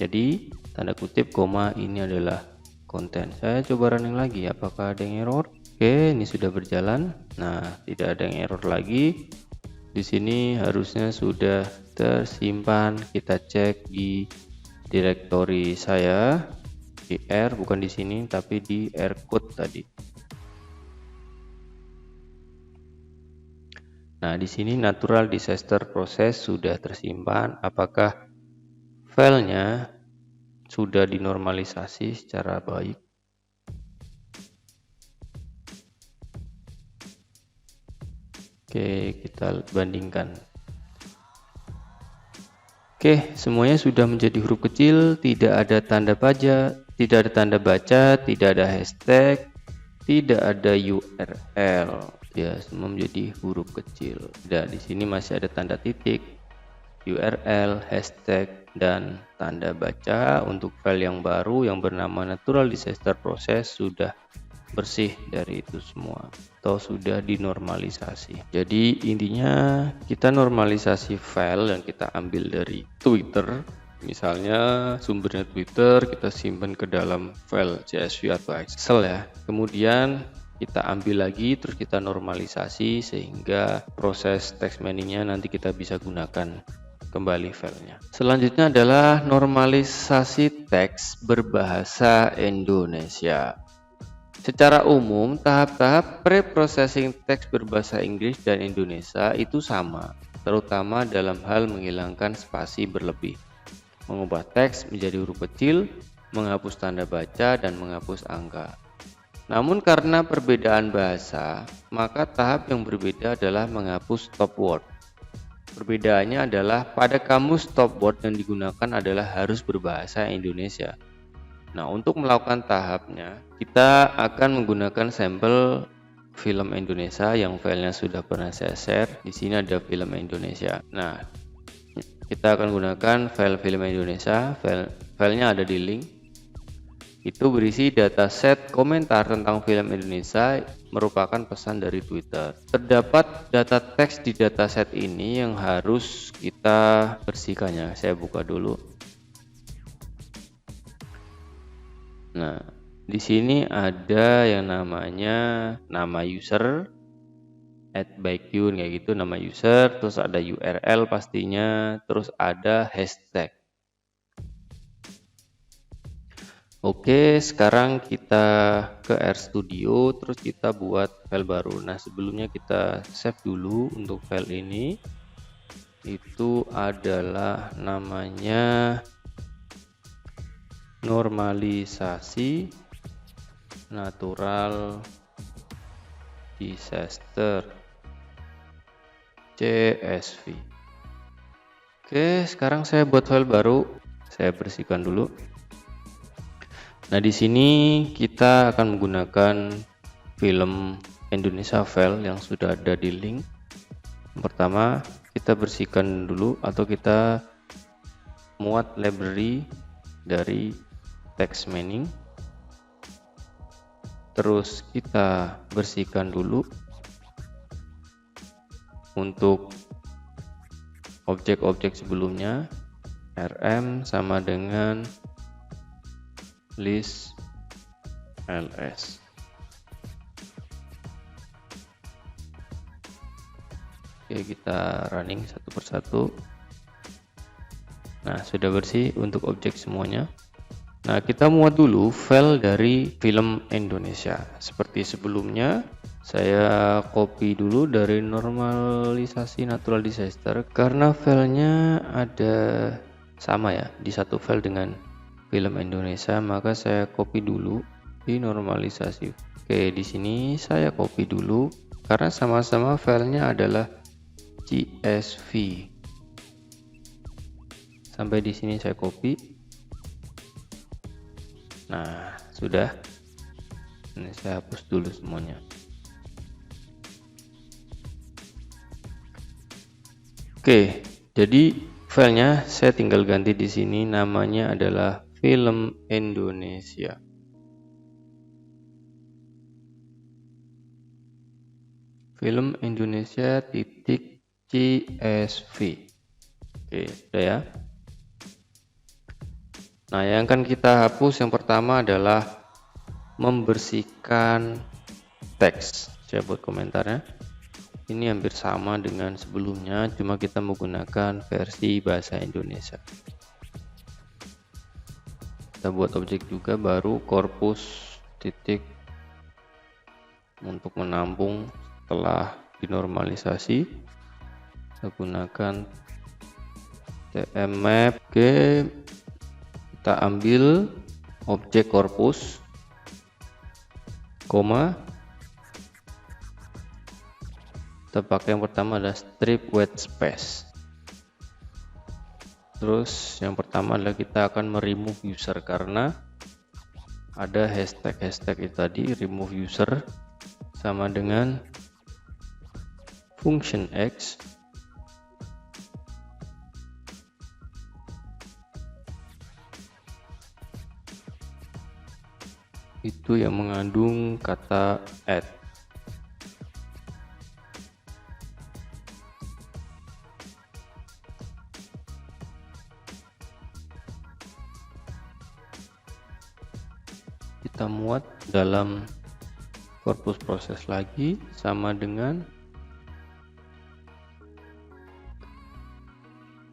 Jadi tanda kutip koma ini adalah konten. Saya coba running lagi, apakah ada yang error? Oke, ini sudah berjalan. Nah, tidak ada yang error lagi. Di sini harusnya sudah tersimpan. Kita cek di directory saya di R, bukan di sini tapi di R code tadi. Nah, di sini natural disaster process sudah tersimpan. Apakah filenya sudah dinormalisasi secara baik? Oke, kita bandingkan. Oke, semuanya sudah menjadi huruf kecil, tidak ada tanda baca, tidak ada hashtag, tidak ada URL, ya semua menjadi huruf kecil. Dan di sini masih ada tanda titik, URL, hashtag, dan tanda baca. Untuk file yang baru yang bernama Natural Disaster Process sudah bersih dari itu semua atau sudah dinormalisasi. Jadi intinya kita normalisasi file yang kita ambil dari Twitter, misalnya sumbernya Twitter, kita simpan ke dalam file CSV atau Excel ya. Kemudian kita ambil lagi, terus kita normalisasi sehingga proses text miningnya nanti kita bisa gunakan kembali filenya. Selanjutnya adalah normalisasi teks berbahasa Indonesia. Secara umum, tahap-tahap pre-processing teks berbahasa Inggris dan Indonesia itu sama, terutama dalam hal menghilangkan spasi berlebih, mengubah teks menjadi huruf kecil, menghapus tanda baca, dan menghapus angka. Namun karena perbedaan bahasa, maka tahap yang berbeda adalah menghapus stop word. Perbedaannya adalah pada kamus stop word yang digunakan adalah harus berbahasa Indonesia. Nah, untuk melakukan tahapnya, kita akan menggunakan sampel film Indonesia yang filenya sudah pernah saya share. Di sini ada film Indonesia. Nah, kita akan gunakan file film Indonesia. Filenya ada di link. Itu berisi dataset komentar tentang film Indonesia, merupakan pesan dari Twitter. Terdapat data teks di dataset ini yang harus kita bersihkannya. Saya buka dulu. Nah, di sini ada yang namanya nama user, @byqun kayak gitu, nama user, terus ada URL pastinya, terus ada hashtag. Oke, sekarang kita ke RStudio, terus kita buat file baru. Nah, sebelumnya kita save dulu untuk file ini. Itu adalah namanya normalisasi natural disaster CSV. Oke, sekarang saya buat file baru. Saya bersihkan dulu. Nah, di sini kita akan menggunakan film Indonesia file yang sudah ada di link. Pertama, kita bersihkan dulu atau kita muat library dari text mining. Terus kita bersihkan dulu untuk objek-objek sebelumnya. rm sama dengan list ls. Oke, kita running satu persatu. Nah, sudah bersih untuk objek semuanya. Nah, kita muat dulu file dari film Indonesia. Seperti sebelumnya, saya copy dulu dari normalisasi natural disaster karena filenya ada sama ya, di satu file dengan film Indonesia, maka saya copy dulu di normalisasi. Oke, di sini saya copy dulu karena sama-sama filenya adalah CSV. Sampai di sini saya copy. Nah, sudah. Ini saya hapus dulu semuanya. Oke, jadi filenya saya tinggal ganti di sini, namanya adalah film Indonesia. Film Indonesia titik CSV. Oke, sudah ya. Nah, yang akan kita hapus yang pertama adalah membersihkan teks. Saya buat komentarnya. Ini hampir sama dengan sebelumnya, cuma kita menggunakan versi bahasa Indonesia. Kita buat objek juga baru, corpus titik untuk menampung setelah dinormalisasi. Kita gunakan tmmap. Oke, kita ambil objek corpus, koma, kita pakai yang pertama adalah strip white space. Terus yang pertama adalah kita akan meremove user karena ada hashtag itu tadi, remove user sama dengan function X itu yang mengandung kata add. Kita muat dalam corpus proses lagi sama dengan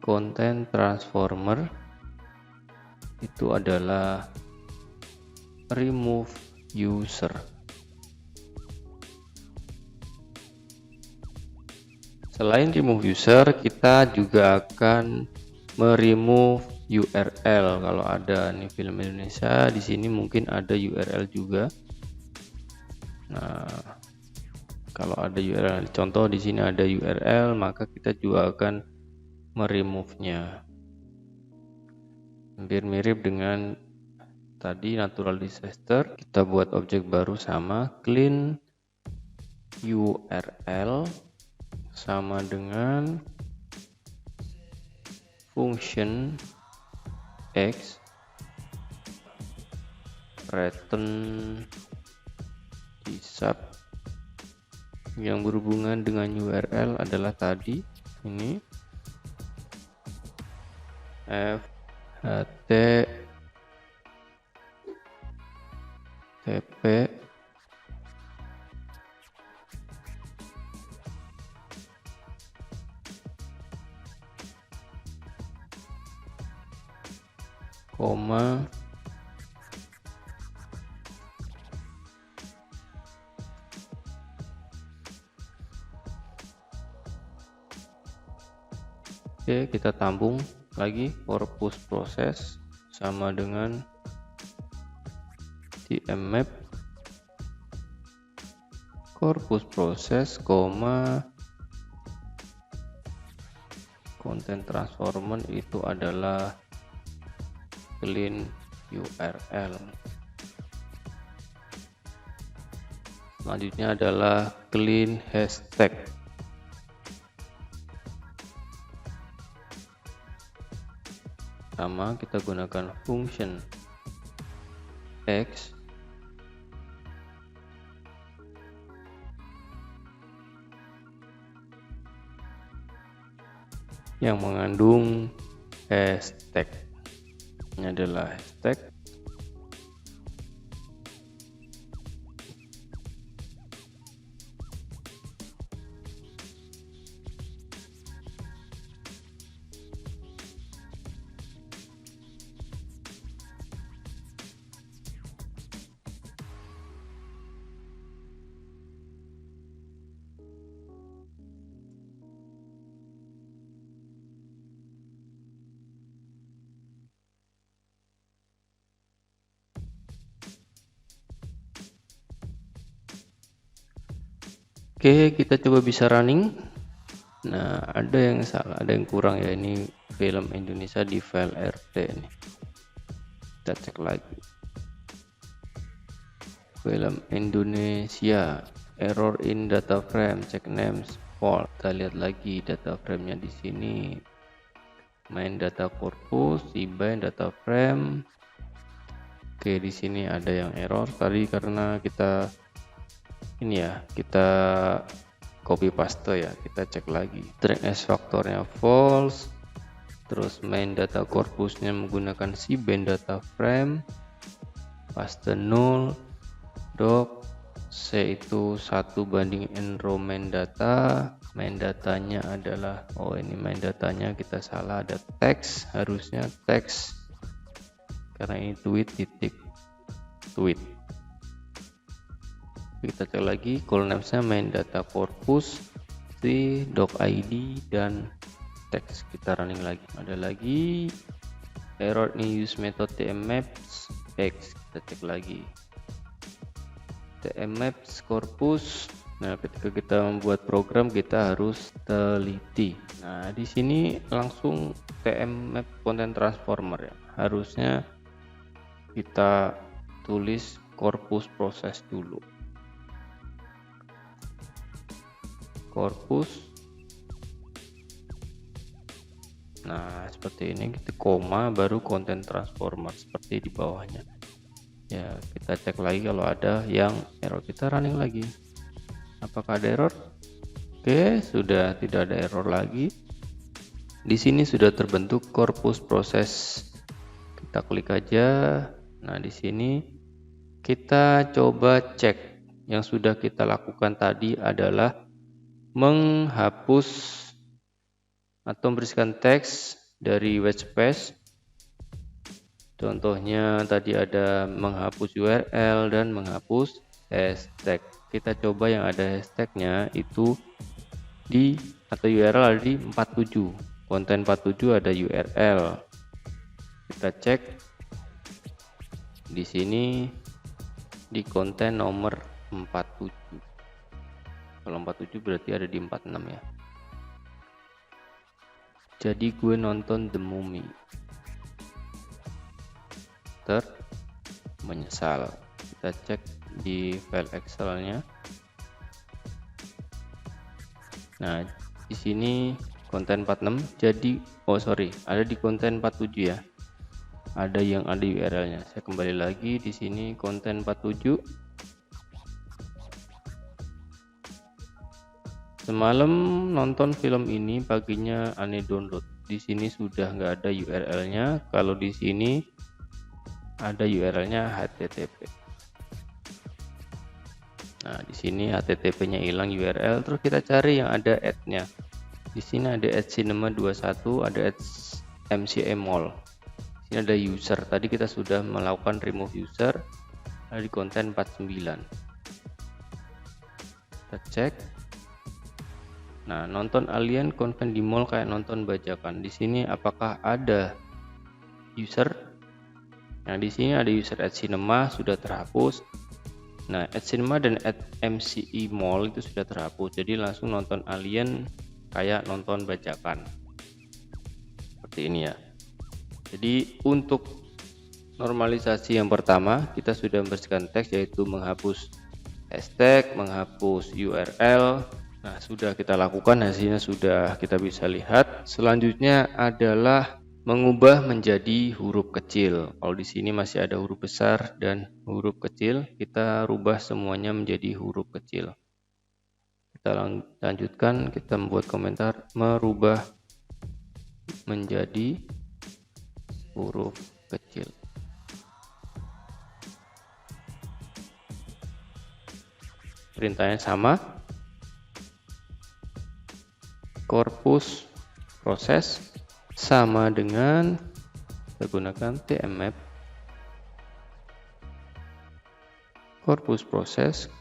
content transformer itu adalah remove user. Selain remove user, kita juga akan meremove URL. Kalau ada nih film Indonesia, di sini mungkin ada URL juga. Nah, kalau ada URL, contoh di sini ada URL, maka kita juga akan meremove-nya. Hampir mirip dengan tadi natural disaster. Kita buat objek baru sama clean URL sama dengan function X return di sub yang berhubungan dengan URL adalah tadi ini http koma Oke, kita tampung lagi corpus proses sama dengan tmap corpus proses, content transformer itu adalah clean URL. Selanjutnya adalah clean hashtag. Sama, kita gunakan function X yang mengandung hashtag. Ini adalah hashtag. Oke, kita coba bisa running. Nah, ada yang salah, ada yang kurang ya. Ini film Indonesia di file RT nih. Kita cek lagi. Film Indonesia, error in data frame, check names fault. Kita lihat lagi data frame-nya di sini. Main data corpus, bind data frame. Oke, di sini ada yang error tadi karena kita ini ya, kita copy paste ya. Kita cek lagi, string s faktornya false, terus main data corpusnya menggunakan bind data frame, paste null, doc c itu 1 banding enrow main data. Main datanya adalah, oh ini main datanya kita salah, ada teks, harusnya teks karena ini tweet titik tweet. Kita cek lagi, call namesnya main data corpus, doc id dan teks. Kita running lagi, ada lagi error nih, use method tmmaps x. Kita cek lagi tmmaps corpus. Nah, ketika kita membuat program kita harus teliti. Nah, di sini langsung tmmap content transformer ya, harusnya kita tulis korpus proses dulu. Korpus. Nah, seperti ini, kita koma baru konten transformer seperti di bawahnya. Ya, kita cek lagi kalau ada yang error, kita running lagi. Apakah ada error? Oke, sudah tidak ada error lagi. Di sini sudah terbentuk korpus proses. Kita klik aja. Nah, di sini kita coba cek. Yang sudah kita lakukan tadi adalah menghapus atau membersihkan teks dari white space. Contohnya tadi ada menghapus URL dan menghapus hashtag. Kita coba yang ada hashtagnya itu di atau URL ada di 47. Konten 47 ada URL. Kita cek di sini di konten nomor 47. Kalau 47 berarti ada di 46 ya. Jadi gue nonton The Mummy. Menyesal. Kita cek di file Excel-nya. Nah, di sini konten 46 jadi ada di konten 47 ya. Ada yang ada URL-nya. Saya kembali lagi di sini konten 47. Semalam nonton film ini, paginya aneh download. Di sini sudah nggak ada URL-nya. Kalau di sini ada URL-nya HTTP. Nah, di sini HTTP-nya hilang, URL. Terus kita cari yang ada add-nya. Di sini ada add cinema 21, ada add MCA Mall. Di sini ada user. Tadi kita sudah melakukan remove user. Ada di konten 49. Kita cek. Nah, nonton alien konten di mall kayak nonton bajakan. Di sini apakah ada user? Nah, di sini ada user at cinema sudah terhapus. Nah, at cinema dan at MCE mall itu sudah terhapus. Jadi langsung nonton alien kayak nonton bajakan. Seperti ini ya. Jadi untuk normalisasi yang pertama, kita sudah membersihkan teks yaitu menghapus hashtag, menghapus URL. Nah, sudah kita lakukan, hasilnya sudah kita bisa lihat. Selanjutnya adalah mengubah menjadi huruf kecil. Kalau di sini masih ada huruf besar dan huruf kecil, kita rubah semuanya menjadi huruf kecil. Kita lanjutkan, kita membuat komentar merubah menjadi huruf kecil. Perintahnya sama. Korpus proses sama dengan kita gunakan tmap korpus proses,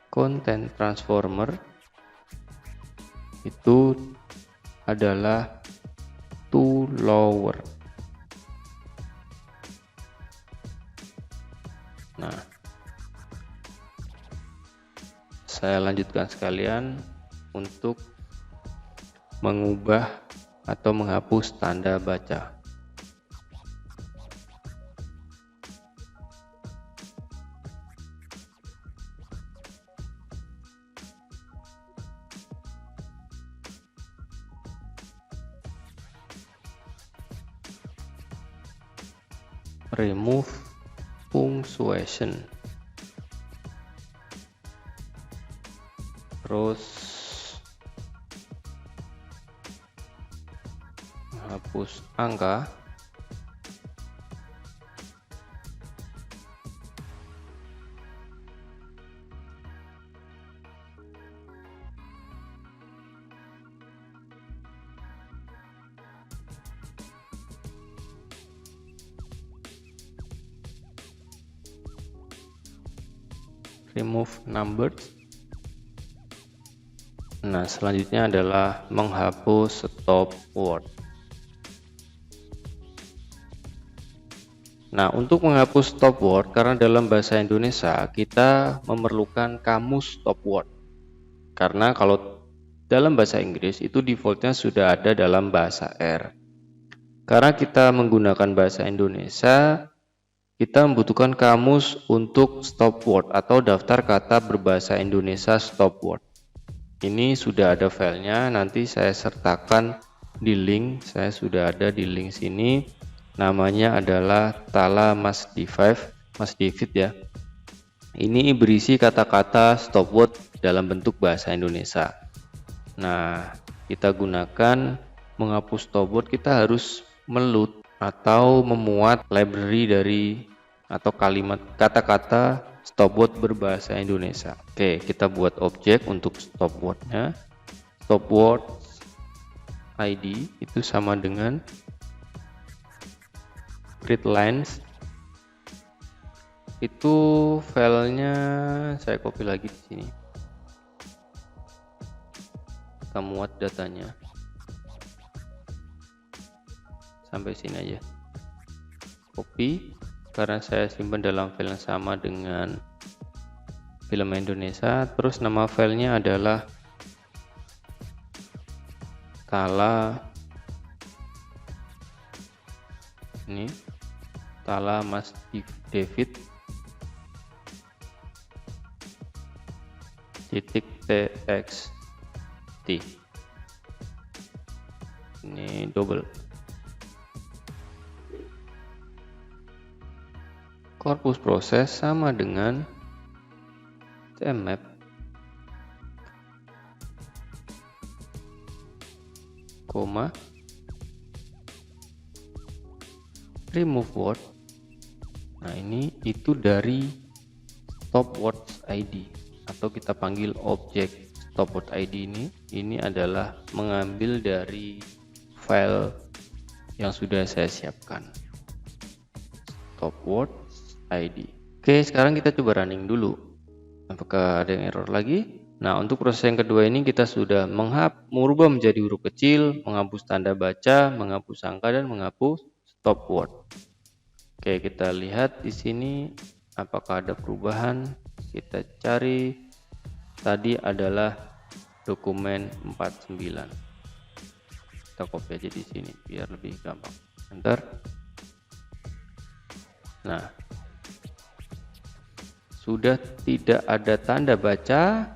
konten transformer itu adalah to lower. Nah, saya lanjutkan sekalian untuk mengubah atau menghapus tanda baca. Remove punctuation. Terus hapus angka. Remove numbers. Nah, selanjutnya adalah menghapus stop word. Nah, untuk menghapus stop word, karena dalam bahasa Indonesia kita memerlukan kamus stop word. Karena kalau dalam bahasa Inggris itu defaultnya sudah ada dalam bahasa R. Karena kita menggunakan bahasa Indonesia, kita membutuhkan kamus untuk stop word atau daftar kata berbahasa Indonesia stop word. Ini sudah ada filenya, nanti saya sertakan di link. Saya sudah ada di link sini. Namanya adalah Tala Mas David ya. Ini berisi kata-kata stop word dalam bentuk bahasa Indonesia. Nah, kita gunakan menghapus stop word, kita harus melut atau memuat library dari atau kalimat kata-kata stop word berbahasa Indonesia. Oke, kita buat objek untuk stop wordnya. Stop word ID itu sama dengan readlines. Itu filenya saya copy lagi di sini. Kita muat datanya sampai sini aja. Copy karena saya simpan dalam file yang sama dengan film Indonesia. Terus nama filenya adalah Tala Mas David .txt. Ini double. Korpus proses sama dengan tmap koma remove word. Nah, ini itu dari stop words ID atau kita panggil objek stop word ID ini adalah mengambil dari file yang sudah saya siapkan. Stop word ID. Oke, sekarang kita coba running dulu. Apakah ada yang error lagi? Nah, untuk proses yang kedua ini kita sudah merubah menjadi huruf kecil, menghapus tanda baca, menghapus angka, dan menghapus stop word. Oke, kita lihat di sini apakah ada perubahan. Kita cari, tadi adalah dokumen 49. Kita copy aja di sini biar lebih gampang. Enter. Nah, sudah tidak ada tanda baca,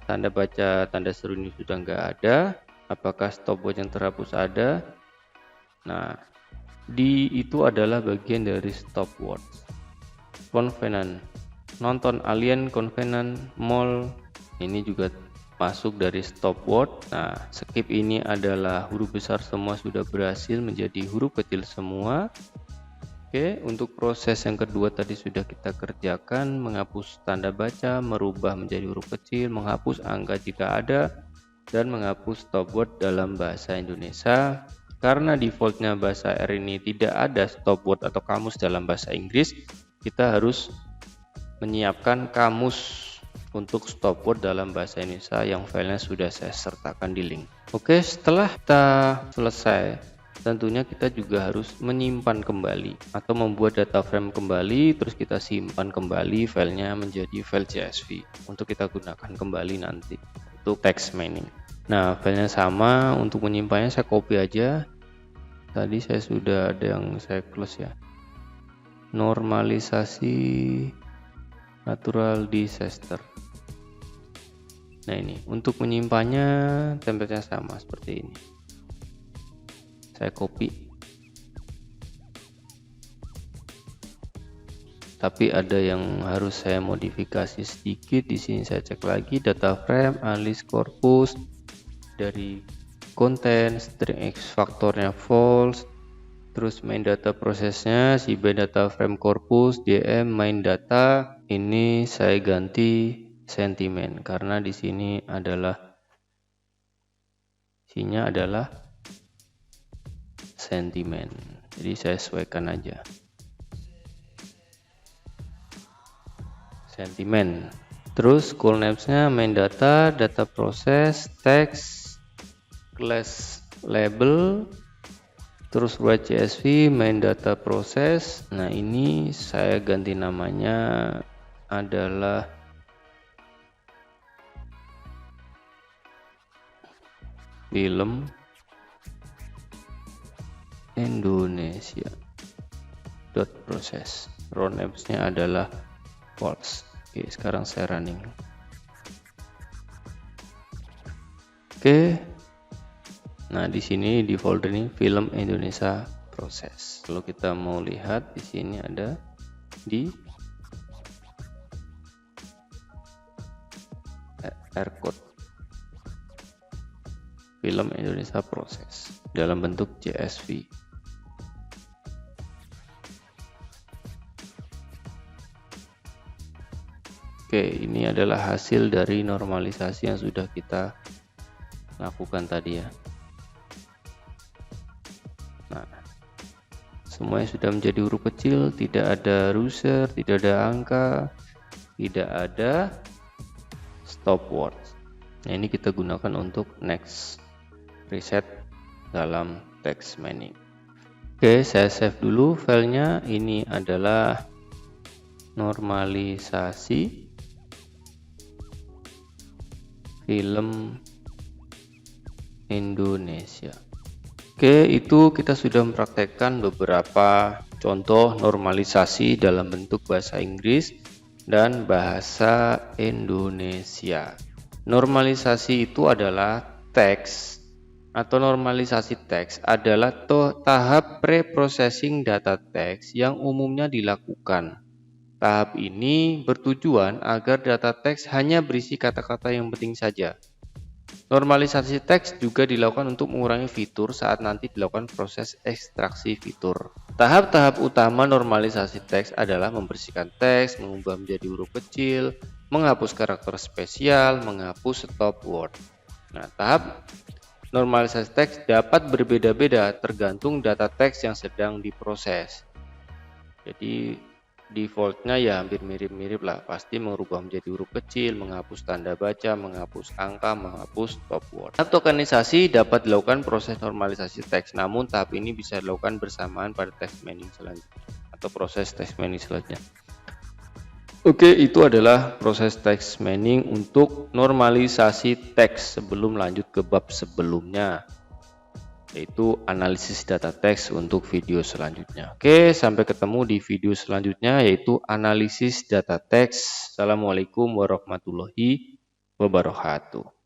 tanda seru ini sudah nggak ada. Apakah stop word yang terhapus ada? Nah, itu adalah bagian dari stop word. Konvenan, nonton Alien, Konvenan, Mall, ini juga masuk dari stop word. Nah, skip ini adalah huruf besar semua sudah berhasil menjadi huruf kecil semua. Oke, untuk proses yang kedua tadi sudah kita kerjakan, menghapus tanda baca, merubah menjadi huruf kecil, menghapus angka jika ada, dan menghapus stop word dalam bahasa Indonesia. Karena defaultnya bahasa R ini tidak ada stop word atau kamus dalam bahasa Inggris, kita harus menyiapkan kamus untuk stop word dalam bahasa Indonesia yang filenya sudah saya sertakan di link. Oke, setelah kita selesai, tentunya kita juga harus menyimpan kembali atau membuat data frame kembali, terus kita simpan kembali filenya menjadi file CSV untuk kita gunakan kembali nanti untuk text mining. Nah, filenya sama, untuk menyimpannya saya copy aja. Tadi saya sudah ada yang saya close ya. Normalisasi natural disaster. Nah, ini untuk menyimpannya template-nya sama seperti ini. Saya copy. Tapi ada yang harus saya modifikasi sedikit. Di sini saya cek lagi data frame, analis korpus, dari konten, string X faktornya false, terus main data prosesnya, si data frame korpus, DM main data, ini saya ganti sentimen karena di sini adalah isinya adalah sentimen. Jadi saya sesuaikan aja. Sentimen. Terus call names-nya main data, data proses, text, class label, terus write CSV, main data proses. Nah, ini saya ganti namanya adalah film Indonesia. dot process. Row names-nya adalah false. Oke, sekarang saya running. Oke. Nah, di sini di folder ini film Indonesia proses. Kalau kita mau lihat di sini ada di R-code film Indonesia proses dalam bentuk CSV. Oke, ini adalah hasil dari normalisasi yang sudah kita lakukan tadi ya. Nah, semuanya sudah menjadi huruf kecil, tidak ada ruser, tidak ada angka, tidak ada stop words. Nah, ini kita gunakan untuk next reset dalam text mining. Oke, saya save dulu filenya. Ini adalah normalisasi film Indonesia. Oke, itu kita sudah mempraktekkan beberapa contoh normalisasi dalam bentuk bahasa Inggris dan bahasa Indonesia. Normalisasi itu adalah teks atau normalisasi teks adalah tahap pre-processing data teks yang umumnya dilakukan. Tahap ini bertujuan agar data teks hanya berisi kata-kata yang penting saja. Normalisasi teks juga dilakukan untuk mengurangi fitur saat nanti dilakukan proses ekstraksi fitur. Tahap-tahap utama normalisasi teks adalah membersihkan teks, mengubah menjadi huruf kecil, menghapus karakter spesial, menghapus stop word. Nah, tahap normalisasi teks dapat berbeda-beda tergantung data teks yang sedang diproses. Jadi defaultnya ya hampir mirip-mirip lah, pasti merubah menjadi huruf kecil, menghapus tanda baca, menghapus angka, menghapus stop word. Tahap tokenisasi dapat dilakukan proses normalisasi teks, namun tahap ini bisa dilakukan bersamaan pada text mining selanjutnya atau proses text mining selanjutnya. Oke, itu adalah proses text mining untuk normalisasi teks. Sebelum lanjut ke bab sebelumnya, yaitu analisis data teks untuk video selanjutnya. Oke, sampai ketemu di video selanjutnya, yaitu analisis data teks. Assalamualaikum warahmatullahi wabarakatuh.